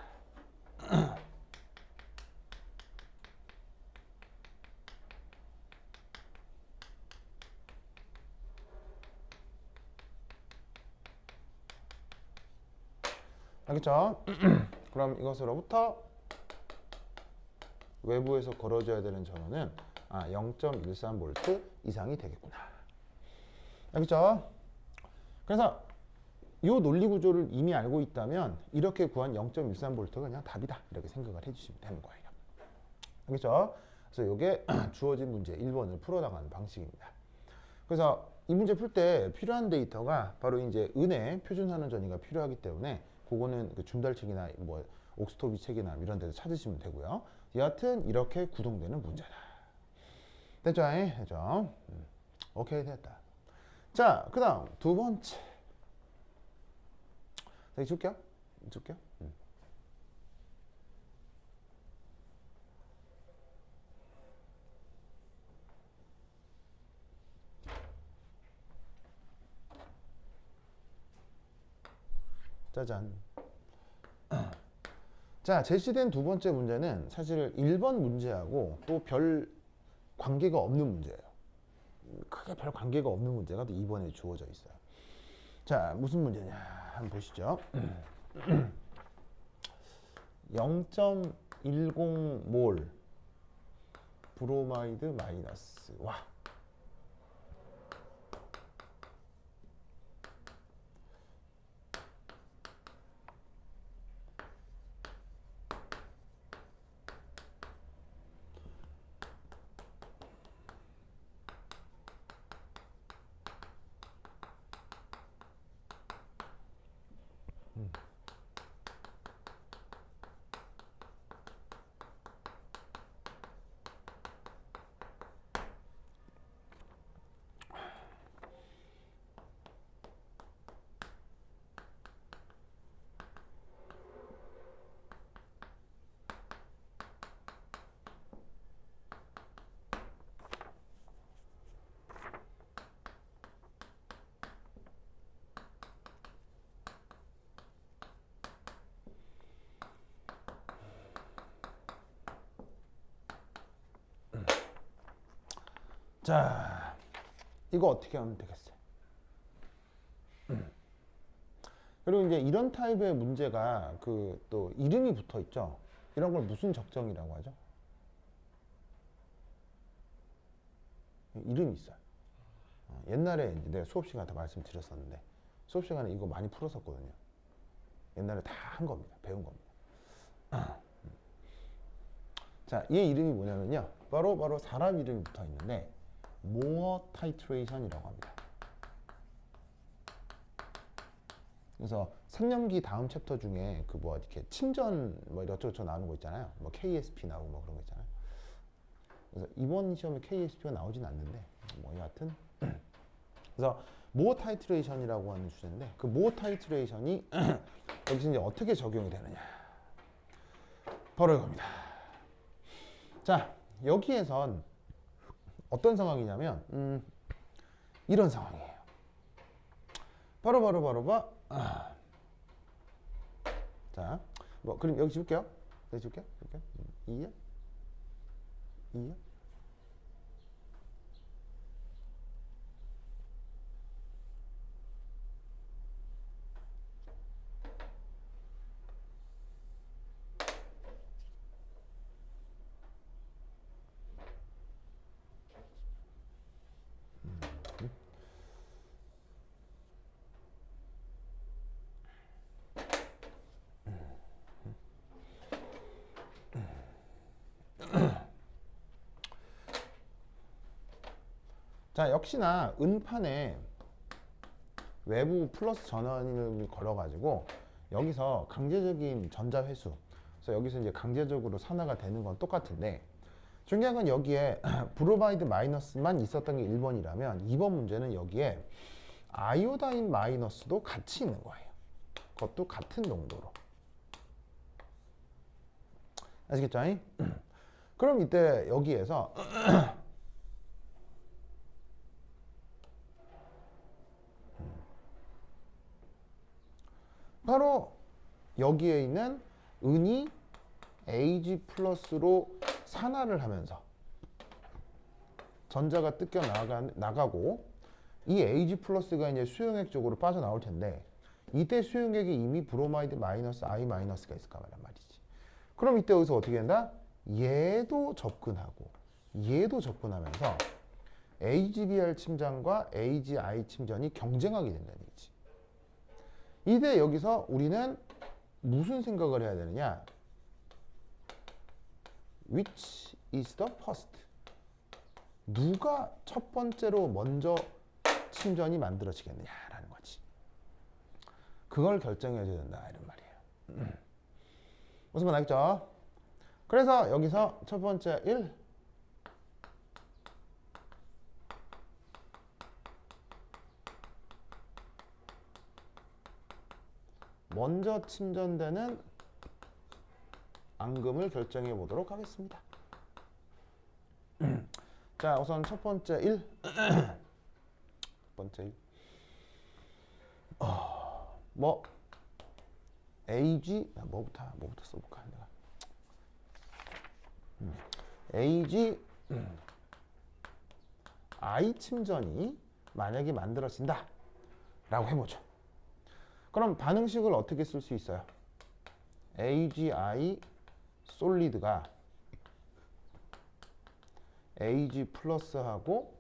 알겠죠? 그럼 이것으로부터 외부에서 걸어줘야 되는 전원은 0.13V 이상이 되겠구나. 알겠죠? 그래서 이 논리 구조를 이미 알고 있다면 이렇게 구한 0.13V가 그냥 답이다. 이렇게 생각을 해주시면 되는 거예요. 알겠죠? 그래서 이게 주어진 문제 1번을 풀어나가는 방식입니다. 그래서 이 문제 풀 때 필요한 데이터가 바로 이제 은의 표준산원 전위가 필요하기 때문에 그거는 그 준달책이나 뭐 옥스토비 책이나 이런 데서 찾으시면 되고요. 여하튼 이렇게 구동되는 문제다. 됐죠? 됐죠? 오케이, 됐다. 자, 그 다음 두 번째. 여기 줄게요. 줄게요. 짜잔. 자, 제시된 두 번째 문제는 사실 1번 문제하고 또 별 관계가 없는 문제예요. 크게 별 관계가 없는 문제가 또 2번에 주어져 있어요. 자, 무슨 문제냐 한번 보시죠. 0.10몰 브로마이드 마이너스. 와. 자, 이거 어떻게 하면 되겠어요? 그리고 이제 이런 타입의 문제가 그 또 이름이 붙어 있죠. 이런 걸 무슨 적정이라고 하죠? 이름이 있어요. 옛날에 이제 내가 수업 시간에 다 말씀드렸었는데 수업 시간에 이거 많이 풀었었거든요. 옛날에 다 한 겁니다. 배운 겁니다. 자, 얘 이름이 뭐냐면요. 바로 사람 이름이 붙어 있는데 모어 타이트레이션이라고 합니다. 그래서 상념기 다음 챕터 중에 그 뭐 이렇게 침전 뭐 이렇저렇 나오는 거 있잖아요. 뭐 KSP 나오고 뭐 그런 거 있잖아요. 그래서 이번 시험에 KSP가 나오진 않는데 뭐 여하튼 그래서 모어 타이트레이션이라고 하는 주제인데 그 모어 타이트레이션이 여기서 이제 어떻게 적용이 되느냐. 바로 이겁니다. 자, 여기에선 어떤 상황이냐면 이런 상황이에요. 바로 자, 뭐 그럼 여기 줄게요. 여기 줄게요. 2요? 2요? 자, 역시나 은판에 외부 플러스 전원을 걸어가지고 여기서 강제적인 전자 회수, 그래서 여기서 이제 강제적으로 산화가 되는 건 똑같은데 중요한 건 여기에 브로마이드 마이너스만 있었던 게 1번이라면 2번 문제는 여기에 아이오다인 마이너스도 같이 있는 거예요. 그것도 같은 농도로. 아시겠죠? 그럼 이때 여기에서 여기에 있는 은이 Ag 플러스로 산화를 하면서 전자가 뜯겨 나가고 이 Ag 플러스가 이제 수용액 쪽으로 빠져나올 텐데 이때 수용액이 이미 브로마이드 마이너스 I 마이너스가 있을 거란 말이지. 그럼 이때 여기서 어떻게 된다? 얘도 접근하고 얘도 접근하면서 AgBr 침전과 AgI 침전이 경쟁하게 된다는 얘기지. 이때 여기서 우리는 무슨 생각을 해야 되느냐? Which is the first? 누가 첫 번째로 먼저 침전이 만들어지겠느냐라는 거지. 그걸 결정해줘야 된다 이런 말이에요. 무슨 말 알겠죠? 그래서 여기서 첫 번째 1 먼저 침전되는 앙금을 결정해 보도록 하겠습니다. 자, 우선 첫 번째 1 첫 번째 1 뭐 AG 뭐부터 써볼까 내가 AG I 침전이 만약에 만들어진다 라고 해보죠. 그럼 반응식을 어떻게 쓸 수 있어요? AgI 솔리드가 Ag 플러스하고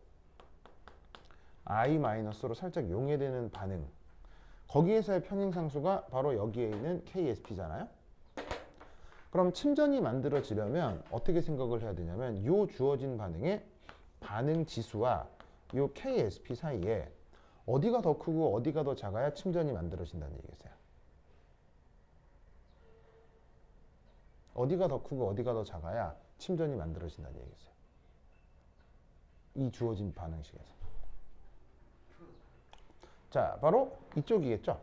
I 마이너스로 살짝 용해되는 반응, 거기에서의 평행상수가 바로 여기에 있는 KSP잖아요. 그럼 침전이 만들어지려면 어떻게 생각을 해야 되냐면 이 주어진 반응의 반응 지수와 이 KSP 사이에 어디가 더 크고 어디가 더 작아야 침전이 만들어진다는 얘기겠어요. 어디가 더 크고 어디가 더 작아야 침전이 만들어진다는 얘기겠어요. 이 주어진 반응식에서. 자, 바로 이쪽이겠죠.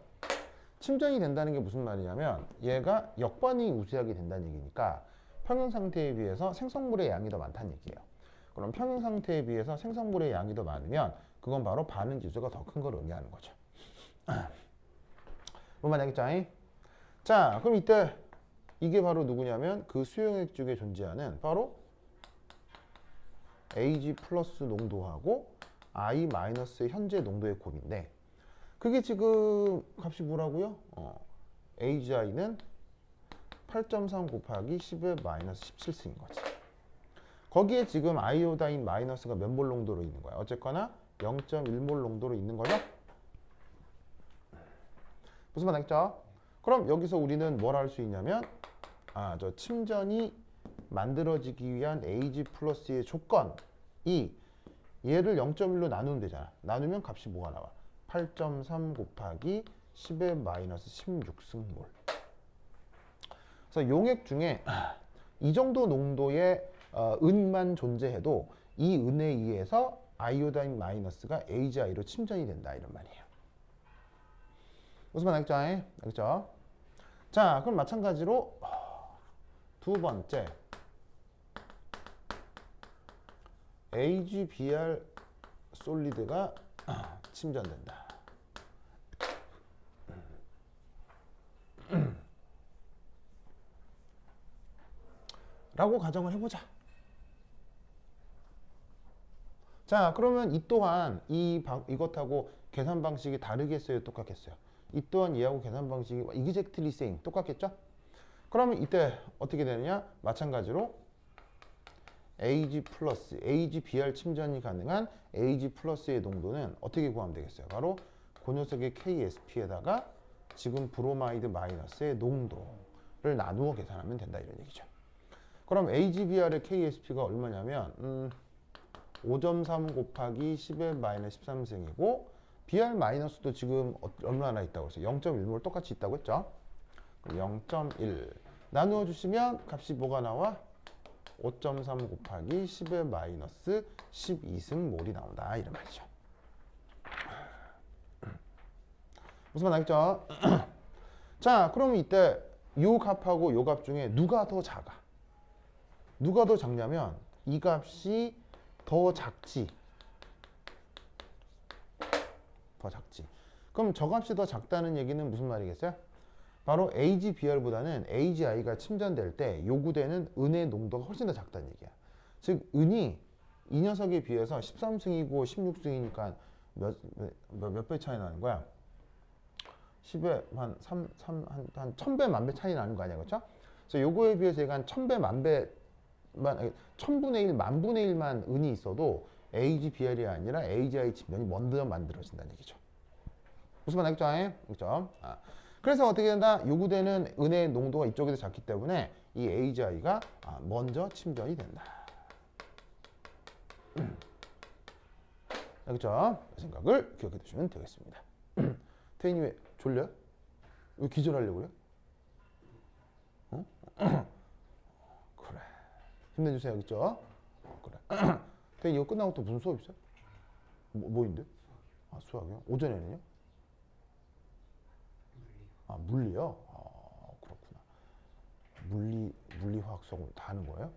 침전이 된다는 게 무슨 말이냐면 얘가 역반응이 우세하게 된다는 얘기니까 평형상태에 비해서 생성물의 양이 더 많다는 얘기예요. 그럼 평형상태에 비해서 생성물의 양이 더 많으면 그건 바로 반응 지수가 더 큰 걸 의미하는 거죠. 뭔 말이겠죠? 자, 그럼 이때 이게 바로 누구냐면 그 수용액 쪽에 존재하는 바로 Ag 플러스 농도하고 I 마이너스의 현재 농도의 곱인데 그게 지금 값이 뭐라고요? AgI는 8.3 곱하기 10의 마이너스 17승인 거지. 거기에 지금 아이오다인 마이너스가 몇 몰 농도로 있는 거야? 어쨌거나 0.1몰 농도로 있는 거죠? 무슨 말 알겠죠? 그럼 여기서 우리는 뭘 할 수 있냐면 저 침전이 만들어지기 위한 Ag 플러스의 조건이 얘를 0.1로 나누면 되잖아. 나누면 값이 뭐가 나와? 8.3 곱하기 10의 마이너스 16승몰. 그래서 용액 중에 이 정도 농도의 은만 존재해도 이 은에 의해서 아이오다인 마이너스가 AgI로 침전이 된다 이런 말이에요. 무슨 말 알겠죠? 알겠죠? 자, 그럼 마찬가지로 두 번째 AgBr 솔리드가 침전된다. 라고 가정을 해보자. 자, 그러면 이 또한 이것하고 계산 방식이 다르겠어요? 똑같겠어요? 이 또한 얘하고 계산 방식이 exactly same 똑같겠죠? 그러면 이때 어떻게 되느냐? 마찬가지로 Ag 플러스, AgBr 침전이 가능한 Ag 플러스의 농도는 어떻게 구하면 되겠어요? 바로 그 녀석의 KSP에다가 지금 브로마이드 마이너스의 농도를 나누어 계산하면 된다 이런 얘기죠. 그럼 AgBr의 KSP가 얼마냐면 5.3 곱하기 10의 마이너스 13승이고 Br 마이너스도 지금 얼마나 있다고 했어요? 0.1몰 똑같이 있다고 했죠? 0.1 나누어 주시면 값이 뭐가 나와? 5.3 곱하기 10의 마이너스 12승몰이 나온다 이런 말이죠. 무슨 말 알겠죠? 자, 그럼 이때 요 값하고 요 값 중에 누가 더 작아? 누가 더 작냐면 이 값이 더 작지. 더 작지. 그럼 저 값이 더 작다는 얘기는 무슨 말이겠어요? 바로 AgBr보다는 AgI가 침전될 때 요구되는 은의 농도가 훨씬 더 작다는 얘기야. 즉 은이 이 녀석에 비해서 13승이고 16승이니까 몇 배 차이 나는 거야? 10에 한 1000배 만 배 차이 나는 거 아니야, 그렇죠? 그래서 요거에 비해서 얘가 한 1000배 만 배, 1000분의 1, 만분의 1만 은이 있어도 AgBr이 아니라 AgI 침전이 먼저 만들어진다는 얘기죠. 무슨 말 알겠죠? 그렇죠? 그래서 어떻게 된다? 요구되는 은의 농도가 이쪽이 더 작기 때문에 이 AgI가 먼저 침전이 된다. 알겠죠? 그 생각을 기억해 두시면 되겠습니다. 태인이 왜 졸려? 왜 기절하려고 그래? 어? 그래. 힘내주세요. 알겠죠? 그래. 태인이 이거 끝나고 또 무슨 수업 있어요? 뭐인데? 수학이요? 오전에는요? 물리요? 그렇구나. 물리화학 수학을 다 하는 거예요?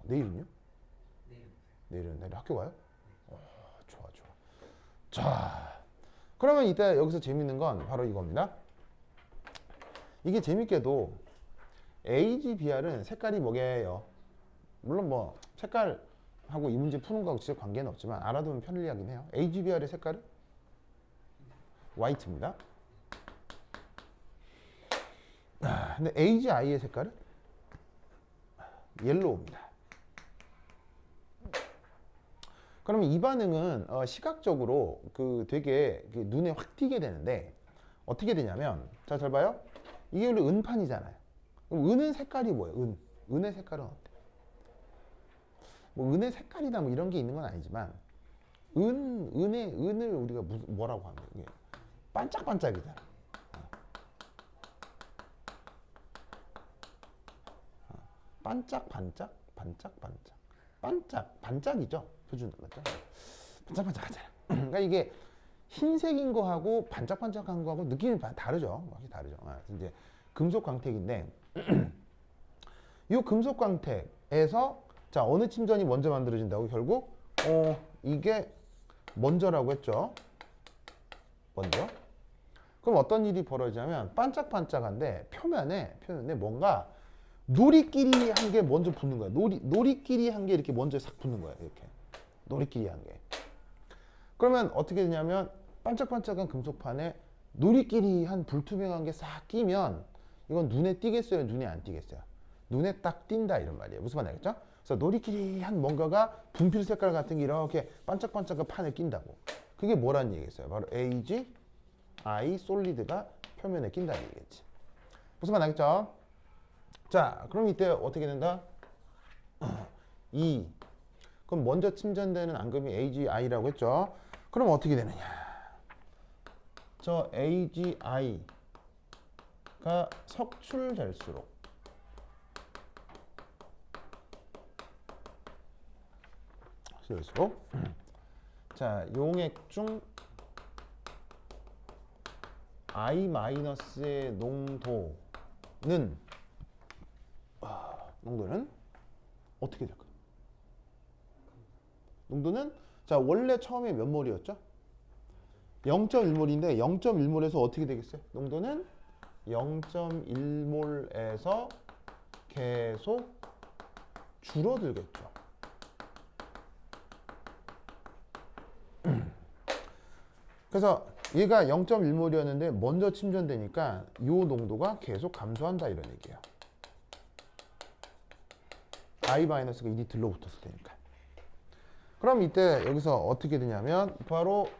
내일은요? 내일 학교 가요? 좋아. 자, 그러면 이때 여기서 재밌는 건 바로 이겁니다. 이게 재밌게도 AgBr은 색깔이 뭐게요? 물론 뭐 색깔하고 이 문제 푸는 거하고 진짜 관계는 없지만 알아두면 편리하긴 해요. AgBr의 색깔은 화이트입니다. 근데 AgI의 색깔은 옐로우입니다. 그러면 이 반응은 시각적으로 되게 눈에 확 띄게 되는데 어떻게 되냐면 자, 잘 봐요. 이게 원래 은판이잖아요. 그럼 은의 색깔이 뭐예요? 은의 색깔은 어때? 뭐 은의 색깔이다 뭐 이런 게 있는 건 아니지만 은을 우리가 뭐라고 하면 이게 반짝반짝이잖아. 반짝이죠. 표준 맞죠? 반짝반짝하잖아. 그러니까 이게 흰색인 거하고 반짝반짝한 거하고 느낌이 다르죠. 확실히 다르죠. 이제 금속 광택인데 이 금속 광택에서 자 어느 침전이 먼저 만들어진다고 결국 이게 먼저라고 했죠. 먼저. 그럼 어떤 일이 벌어지냐면 반짝반짝한데 표면에 뭔가 놀이끼리 한 게 먼저 붙는 거야. 놀이끼리 한 게 이렇게 먼저 싹 붙는 거야. 이렇게 놀이끼리 한 게. 그러면 어떻게 되냐면 반짝반짝한 금속판에 놀이끼리 한 불투명한 게 싹 끼면 이건 눈에 띄겠어요? 눈에 안 띄겠어요? 눈에 딱 띈다 이런 말이에요. 무슨 말 알겠죠? 그래서 놀이끼리 한 뭔가가 분필 색깔 같은 게 이렇게 반짝반짝한 판에 낀다고. 그게 뭐라는 얘기겠어요? 바로 AgI 솔리드가 표면에 낀다는 얘기겠지. 무슨 말 알겠죠? 자, 그럼 이때 어떻게 된다? 그럼 먼저 침전되는 앙금이 AgI라고 했죠? 그럼 어떻게 되느냐? 저 AgI가 석출될수록 자, 용액 중 I-의 농도는 어떻게 될까요? 농도는 자 원래 처음에 몇 몰이었죠? 0.1몰인데 0.1몰에서 어떻게 되겠어요? 농도는 0.1몰에서 계속 줄어들겠죠. 그래서 얘가 0.1몰이었는데 먼저 침전되니까 이 농도가 계속 감소한다 이런 얘기예요. I-가 일이 들러붙었을 테니까. 그럼 이때 여기서 어떻게 되냐면 바로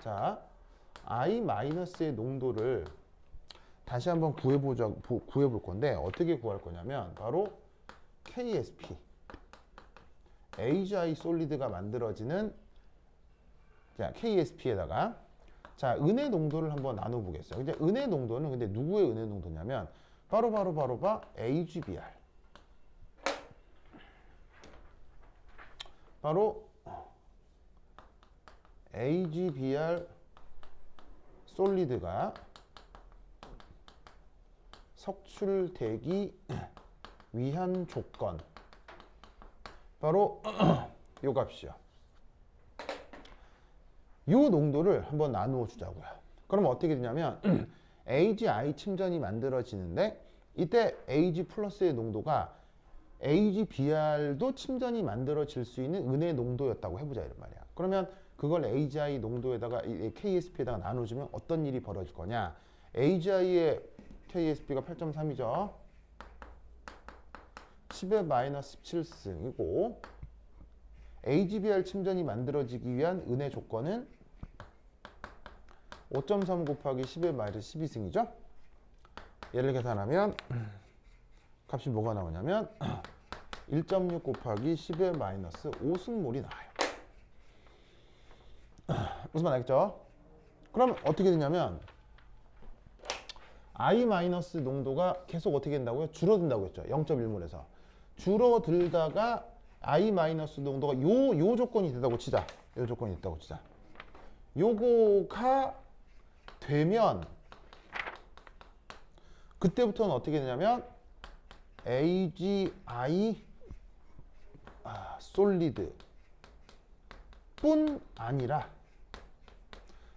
자 I-의 농도를 다시 한번 구해볼 건데 어떻게 구할 거냐면 바로 KSP AgI 솔리드가 만들어지는 자 KSP에다가 자 은의 농도를 한번 나눠보겠어요. 이제 은의 농도는 근데 누구의 은의 농도냐면 바로 AgBr 바로 AgBr 솔리드가 석출되기 위한 조건 바로 요 값이요. 요 농도를 한번 나누어 주자고요. 그럼 어떻게 되냐면 AgI 침전이 만들어지는데 이때 Ag 플러스의 농도가 AgBr도 침전이 만들어질 수 있는 은의 농도였다고 해보자 이런 말이야. 그러면 그걸 AgI 농도에다가 KSP에다가 나눠주면 어떤 일이 벌어질 거냐? AgI의 KSP가 8.3이죠. 10의 마이너스 17승이고 AgBr 침전이 만들어지기 위한 은의 조건은 5.3 곱하기 10의 마이너스 12승이죠. 얘를 계산하면 값이 뭐가 나오냐면 1.6 곱하기 10의 마이너스 5승몰이 나와요. 무슨 말 알겠죠? 그럼 어떻게 되냐면 I 마이너스 농도가 계속 어떻게 된다고요? 줄어든다고 했죠. 0.1몰에서 줄어들다가 I 마이너스 농도가 요 조건이 된다고 치자. 요 조건이 있다고 치자. 요거가 되면 그때부터는 어떻게 되냐면 AgI 솔리드 뿐 아니라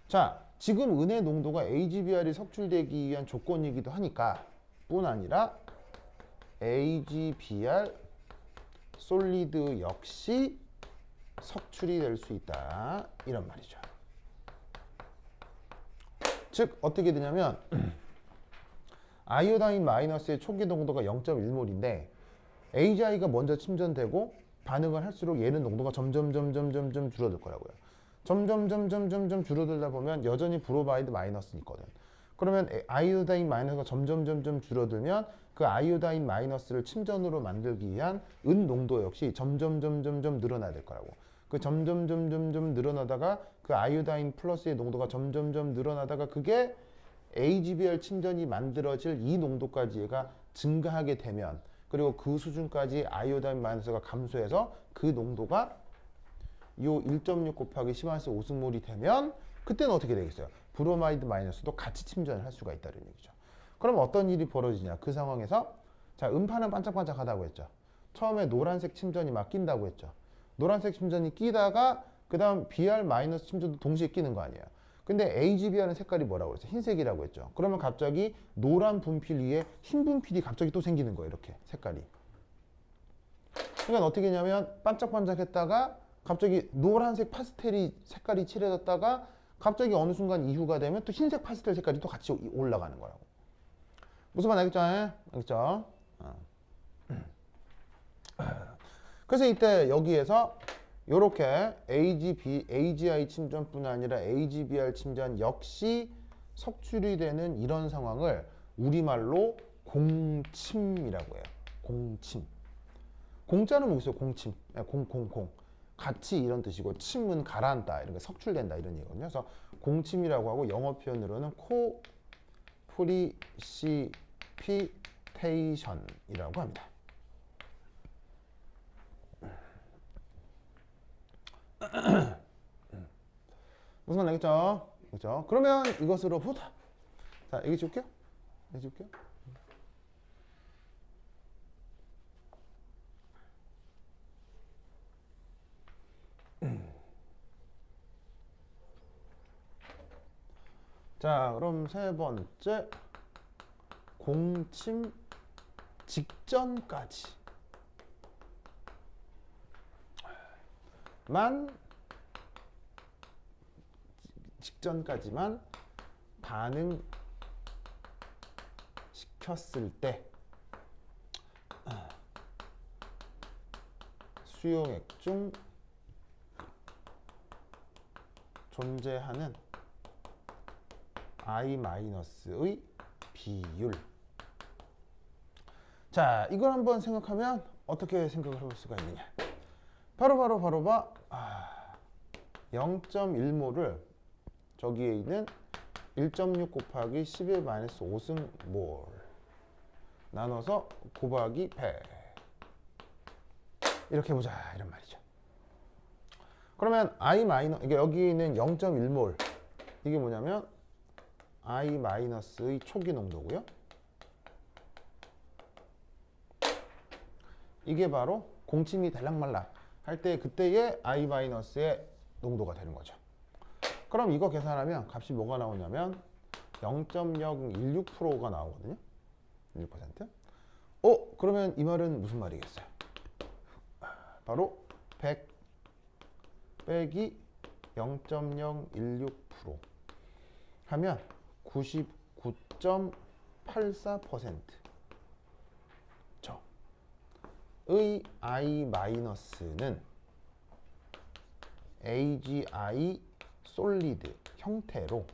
자 지금 은의 농도가 AgBr이 석출되기 위한 조건이기도 하니까 뿐 아니라 AgBr 솔리드 역시 석출이 될 수 있다 이런 말이죠. 즉 어떻게 되냐면 아이오다인 마이너스의 초기 농도가 0.1몰인데 AgI가 먼저 침전되고 반응을 할수록 얘는 농도가 점점 줄어들 거라고요. 점점 줄어들다 보면 여전히 브로마이드 마이너스 있거든. 그러면 아이오다인 마이너스가 점점 줄어들면 그 아이오다인 마이너스를 침전으로 만들기 위한 은 농도 역시 점점 늘어나야 될 거라고. 그 점점 늘어나다가 그 아이오다인 플러스의 농도가 점점 늘어나다가 그게 AgBr 침전이 만들어질 이 농도까지 얘가 증가하게 되면 그리고 그 수준까지 아이오다인 마이너스가 감소해서 그 농도가 요 1.6 곱하기 10-5승몰이 되면 그때는 어떻게 되겠어요? 브로마이드 마이너스도 같이 침전을 할 수가 있다는 얘기죠. 그럼 어떤 일이 벌어지냐? 그 상황에서 자 음파는 반짝반짝하다고 했죠. 처음에 노란색 침전이 막 낀다고 했죠. 노란색 침전이 끼다가 그 다음 BR 마이너스 침전도 동시에 끼는 거 아니에요. 근데 AgBr은 색깔이 뭐라고 그랬어요? 흰색이라고 했죠. 그러면 갑자기 노란 분필 위에 흰 분필이 갑자기 또 생기는 거예요. 이렇게 색깔이. 그러니까 어떻게 했냐면 반짝반짝했다가 갑자기 노란색 파스텔이 색깔이 칠해졌다가 갑자기 어느 순간 이후가 되면 또 흰색 파스텔 색깔이 또 같이 올라가는 거라고. 무슨 말 알겠죠? 알겠죠? 그래서 이때 여기에서 이렇게 AgI 침전뿐 아니라 AgBr 침전 역시 석출이 되는 이런 상황을 우리말로 공침이라고 해요. 공침. 공자는 뭐 있어요? 공침. 공. 같이 이런 뜻이고 침은 가라앉다 이런 게 석출된다 이런 얘기거든요. 그래서 공침이라고 하고 영어 표현으로는 코프리시피테이션이라고 합니다. 무슨 말 알겠죠? 그렇죠? 그러면 이것으로 보다. 자, 얘기 줄게요. 자, 그럼 세 번째 공침 직전까지만 반응시켰을 때 수용액 중 존재하는 I-의 비율. 자, 이걸 한번 생각하면 어떻게 생각을 해볼 수가 있느냐. 바로 0.1몰을 저기에 있는 1.6 곱하기 10의 마이너스 5승몰 나눠서 곱하기 100 이렇게 해보자 이런 말이죠. 그러면 이게 여기 있는 0.1몰 이게 뭐냐면 I-의 초기 농도고요. 이게 바로 공침이 달랑말랑 할 때 그때의 I-의 농도가 되는 거죠. 그럼 이거 계산하면 값이 뭐가 나오냐면 0.016%가 나오거든요. 16%. 그러면 이 말은 무슨 말이겠어요? 바로 100 빼기 0.016% 하면 99.84%. 의 I 마이너스는 AGI 솔리드 형태로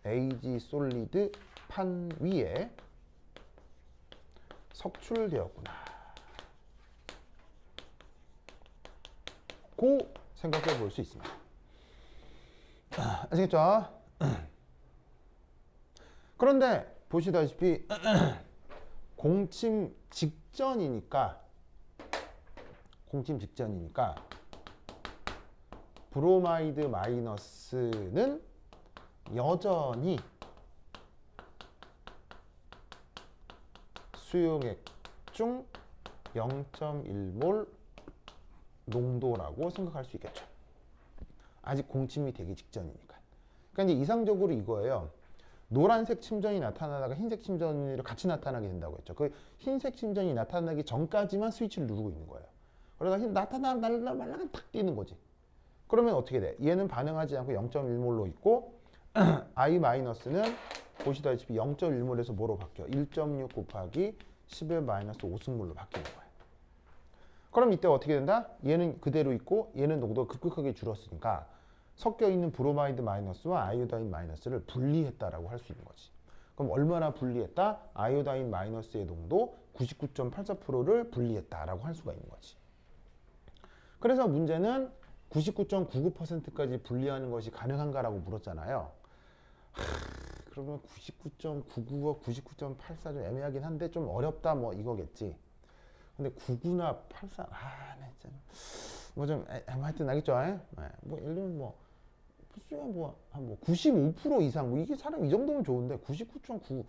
AG 솔리드 판 위에 석출되었구나. 고 생각해 볼 수 있습니다. 아시겠죠? 그런데 보시다시피 공침 직전이니까 브로마이드 마이너스는 여전히 수용액 중 0.1몰 농도라고 생각할 수 있겠죠. 아직 공침이 되기 직전이니까. 그러니까 이제 이상적으로 이거예요. 노란색 침전이 나타나다가 흰색 침전이 같이 나타나게 된다고 했죠. 그 흰색 침전이 나타나기 전까지만 스위치를 누르고 있는 거예요. 그러다가 나타나면 탁 뛰는 거지. 그러면 어떻게 돼? 얘는 반응하지 않고 0.1몰로 있고 I-는 보시다시피 0.1몰에서 뭐로 바뀌어? 1.6 곱하기 10의 마이너스 5승몰로 바뀌는 거예요. 그럼 이때 어떻게 된다? 얘는 그대로 있고 얘는 농도가 급격하게 줄었으니까 섞여 있는 브로마이드 마이너스와 아이오다인 마이너스를 분리했다라고 할 수 있는 거지. 그럼 얼마나 분리했다? 아이오다인 마이너스의 농도 99.84%를 분리했다라고 할 수가 있는 거지. 그래서 문제는 99.99%까지 분리하는 것이 가능한가라고 물었잖아요. 그러면 99.99와 99.84 좀 애매하긴 한데 좀 어렵다 뭐 이거겠지. 근데 99나 84, 네, 뭐 좀 하여튼 알겠죠? 네. 뭐 예를 들면 뭐 한 95% 이상 뭐 이게 사람 이 정도면 좋은데 99.9,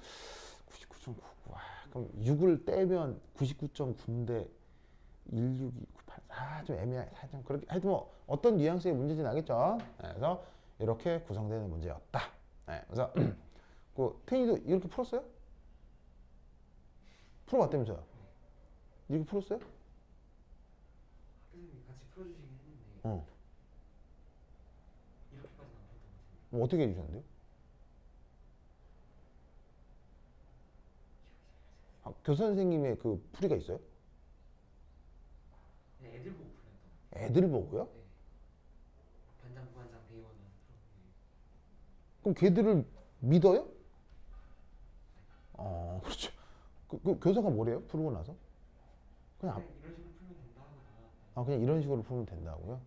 그럼 6을 떼면 99.9인데 16298 좀 애매해. 하여튼 그렇게 하여튼 뭐 어떤 뉘앙스의 문제인지 알겠죠? 네, 그래서 이렇게 구성되는 문제였다. 네, 그래서 그 테니도 이렇게 풀었어요? 풀어봤다면서요? 이렇게 풀었어요? 학교생님이 같이 풀어주시긴 했는데 이렇게까지는 안 풀었던 것 같아요. 뭐 어떻게 해주셨는데요? 교사 선생님의 그 풀이가 있어요? 네, 애들 보고 풀었던 것 애들 보고요? 같아요. 네. 반장, 부반장, 대의원은 풀었는데 그럼 걔들을 믿어요? 그렇죠. 그 교사가 뭐래요? 풀고 나서? 그냥 그냥 이런 식으로 풀면 된다 하고 그냥 이런 식으로 풀면 된다고요?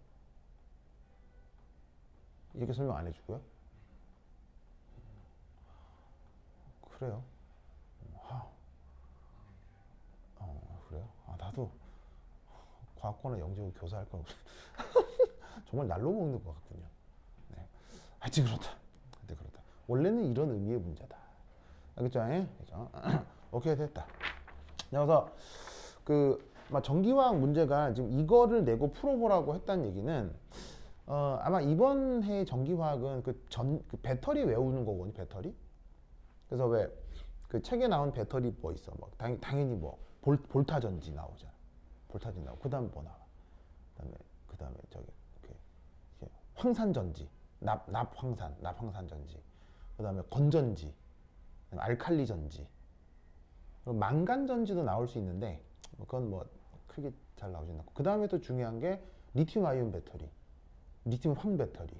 이렇게 설명 안 해주고요? 그래요? 그래요? 나도 과학고나 영재고 교사 할 거 정말 날로 먹는 것 같군요. 네. 하여튼 그렇다. 원래는 이런 의미의 문제다. 알겠죠? 그죠? 오케이, 됐다. 그래서 전기화학 문제가 지금 이거를 내고 풀어보라고 했다는 얘기는 아마 이번 해 전기화학은 그 배터리 외우는 거거든요. 배터리. 그래서 왜 그 책에 나온 배터리 뭐 있어? 뭐 당연히 뭐 볼타 전지 나오잖아. 볼타전지 나오고 그다음에 뭐 나와? 그다음에 저기 황산 전지, 납황산 전지. 그다음에 건전지, 알칼리 전지. 망간 전지도 나올 수 있는데 그건 뭐 크게 잘 나오진 않고. 그다음에 또 중요한 게 리튬 아이온 배터리, 리튬 황 배터리.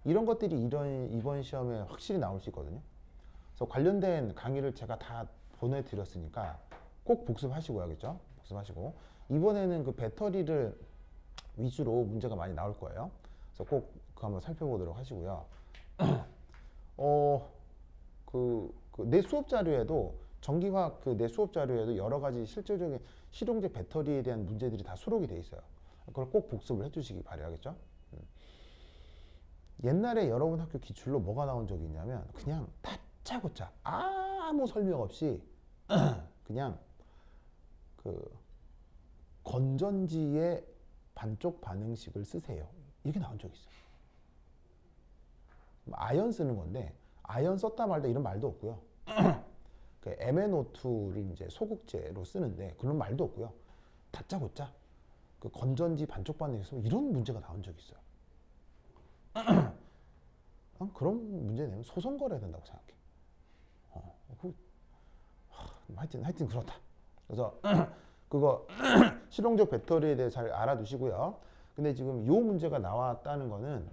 이런 것들이 이번 시험에 확실히 나올 수 있거든요. 그래서 관련된 강의를 제가 다 보내드렸으니까 꼭 복습하시고 야겠죠? 복습하시고 이번에는 그 배터리를 위주로 문제가 많이 나올 거예요. 그래서 꼭 그거 한번 살펴보도록 하시고요. 내 수업 자료에도 전기화학 내 수업 자료에도 여러 가지 실질적인 실용적 배터리에 대한 문제들이 다 수록이 돼 있어요. 그걸 꼭 복습을 해주시기 바라겠죠? 옛날에 여러분 학교 기출로 뭐가 나온 적이 있냐면 그냥 다짜고짜 아무 설명 없이 그냥 건전지의 반쪽 반응식을 쓰세요. 이렇게 나온 적이 있어요. 아연 쓰는 건데 아연 썼다 말다 이런 말도 없고요. 그 MnO2를 이제 소국제로 쓰는데 그런 말도 없고요. 다짜고짜 그 건전지 반쪽 반응에서 이런 문제가 나온 적이 있어요. 그런 문제 내면 소송 걸어야 된다고 생각해. 하여튼 그렇다. 그래서 그거 실용적 배터리에 대해 잘 알아두시고요. 근데 지금 이 문제가 나왔다는 거는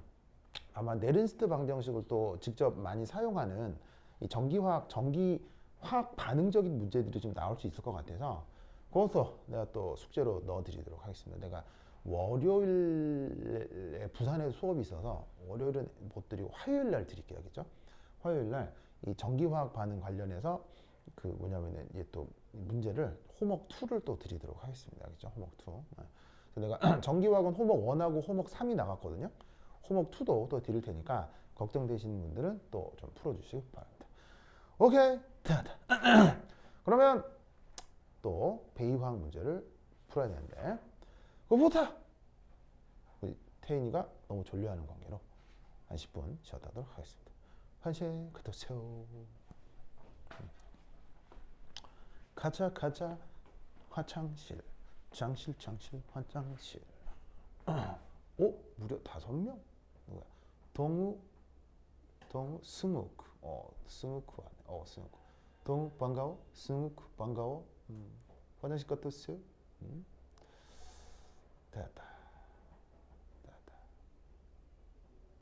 아마 네른스트 방정식을 또 직접 많이 사용하는 이 전기화학 반응적인 문제들이 좀 나올 수 있을 것 같아서 그것도 내가 또 숙제로 넣어드리도록 하겠습니다. 내가 월요일에 부산에 수업이 있어서 월요일은 못 드리고 화요일 날 드릴게요, 알겠죠? 화요일 날 이 전기화학 반응 관련해서 그 뭐냐면은 이제 또 문제를 호목 2를 또 드리도록 하겠습니다, 알겠죠? 호목 2. 그래서 내가 전기화학은 호목 1하고 호목 3이 나갔거든요. 호목 2도 또 드릴 테니까 걱정되시는 분들은 또 좀 풀어주시기 바랍니다. 오케이, 됐다. 그러면 또 배기화학 문제를 풀어야 되는데 그거부터 우리 태인이가 너무 졸려하는 관계로 한 10분 쉬었다 하도록 하겠습니다. 한시 그도 세요. 가자 화장실 장실 화장실. 오 무려 5명. 누구야? 동우 스무크. 스무크 왔네. 스무크. 동우 반가워. 스무크 반가워. 화장실 갔다 왔어요?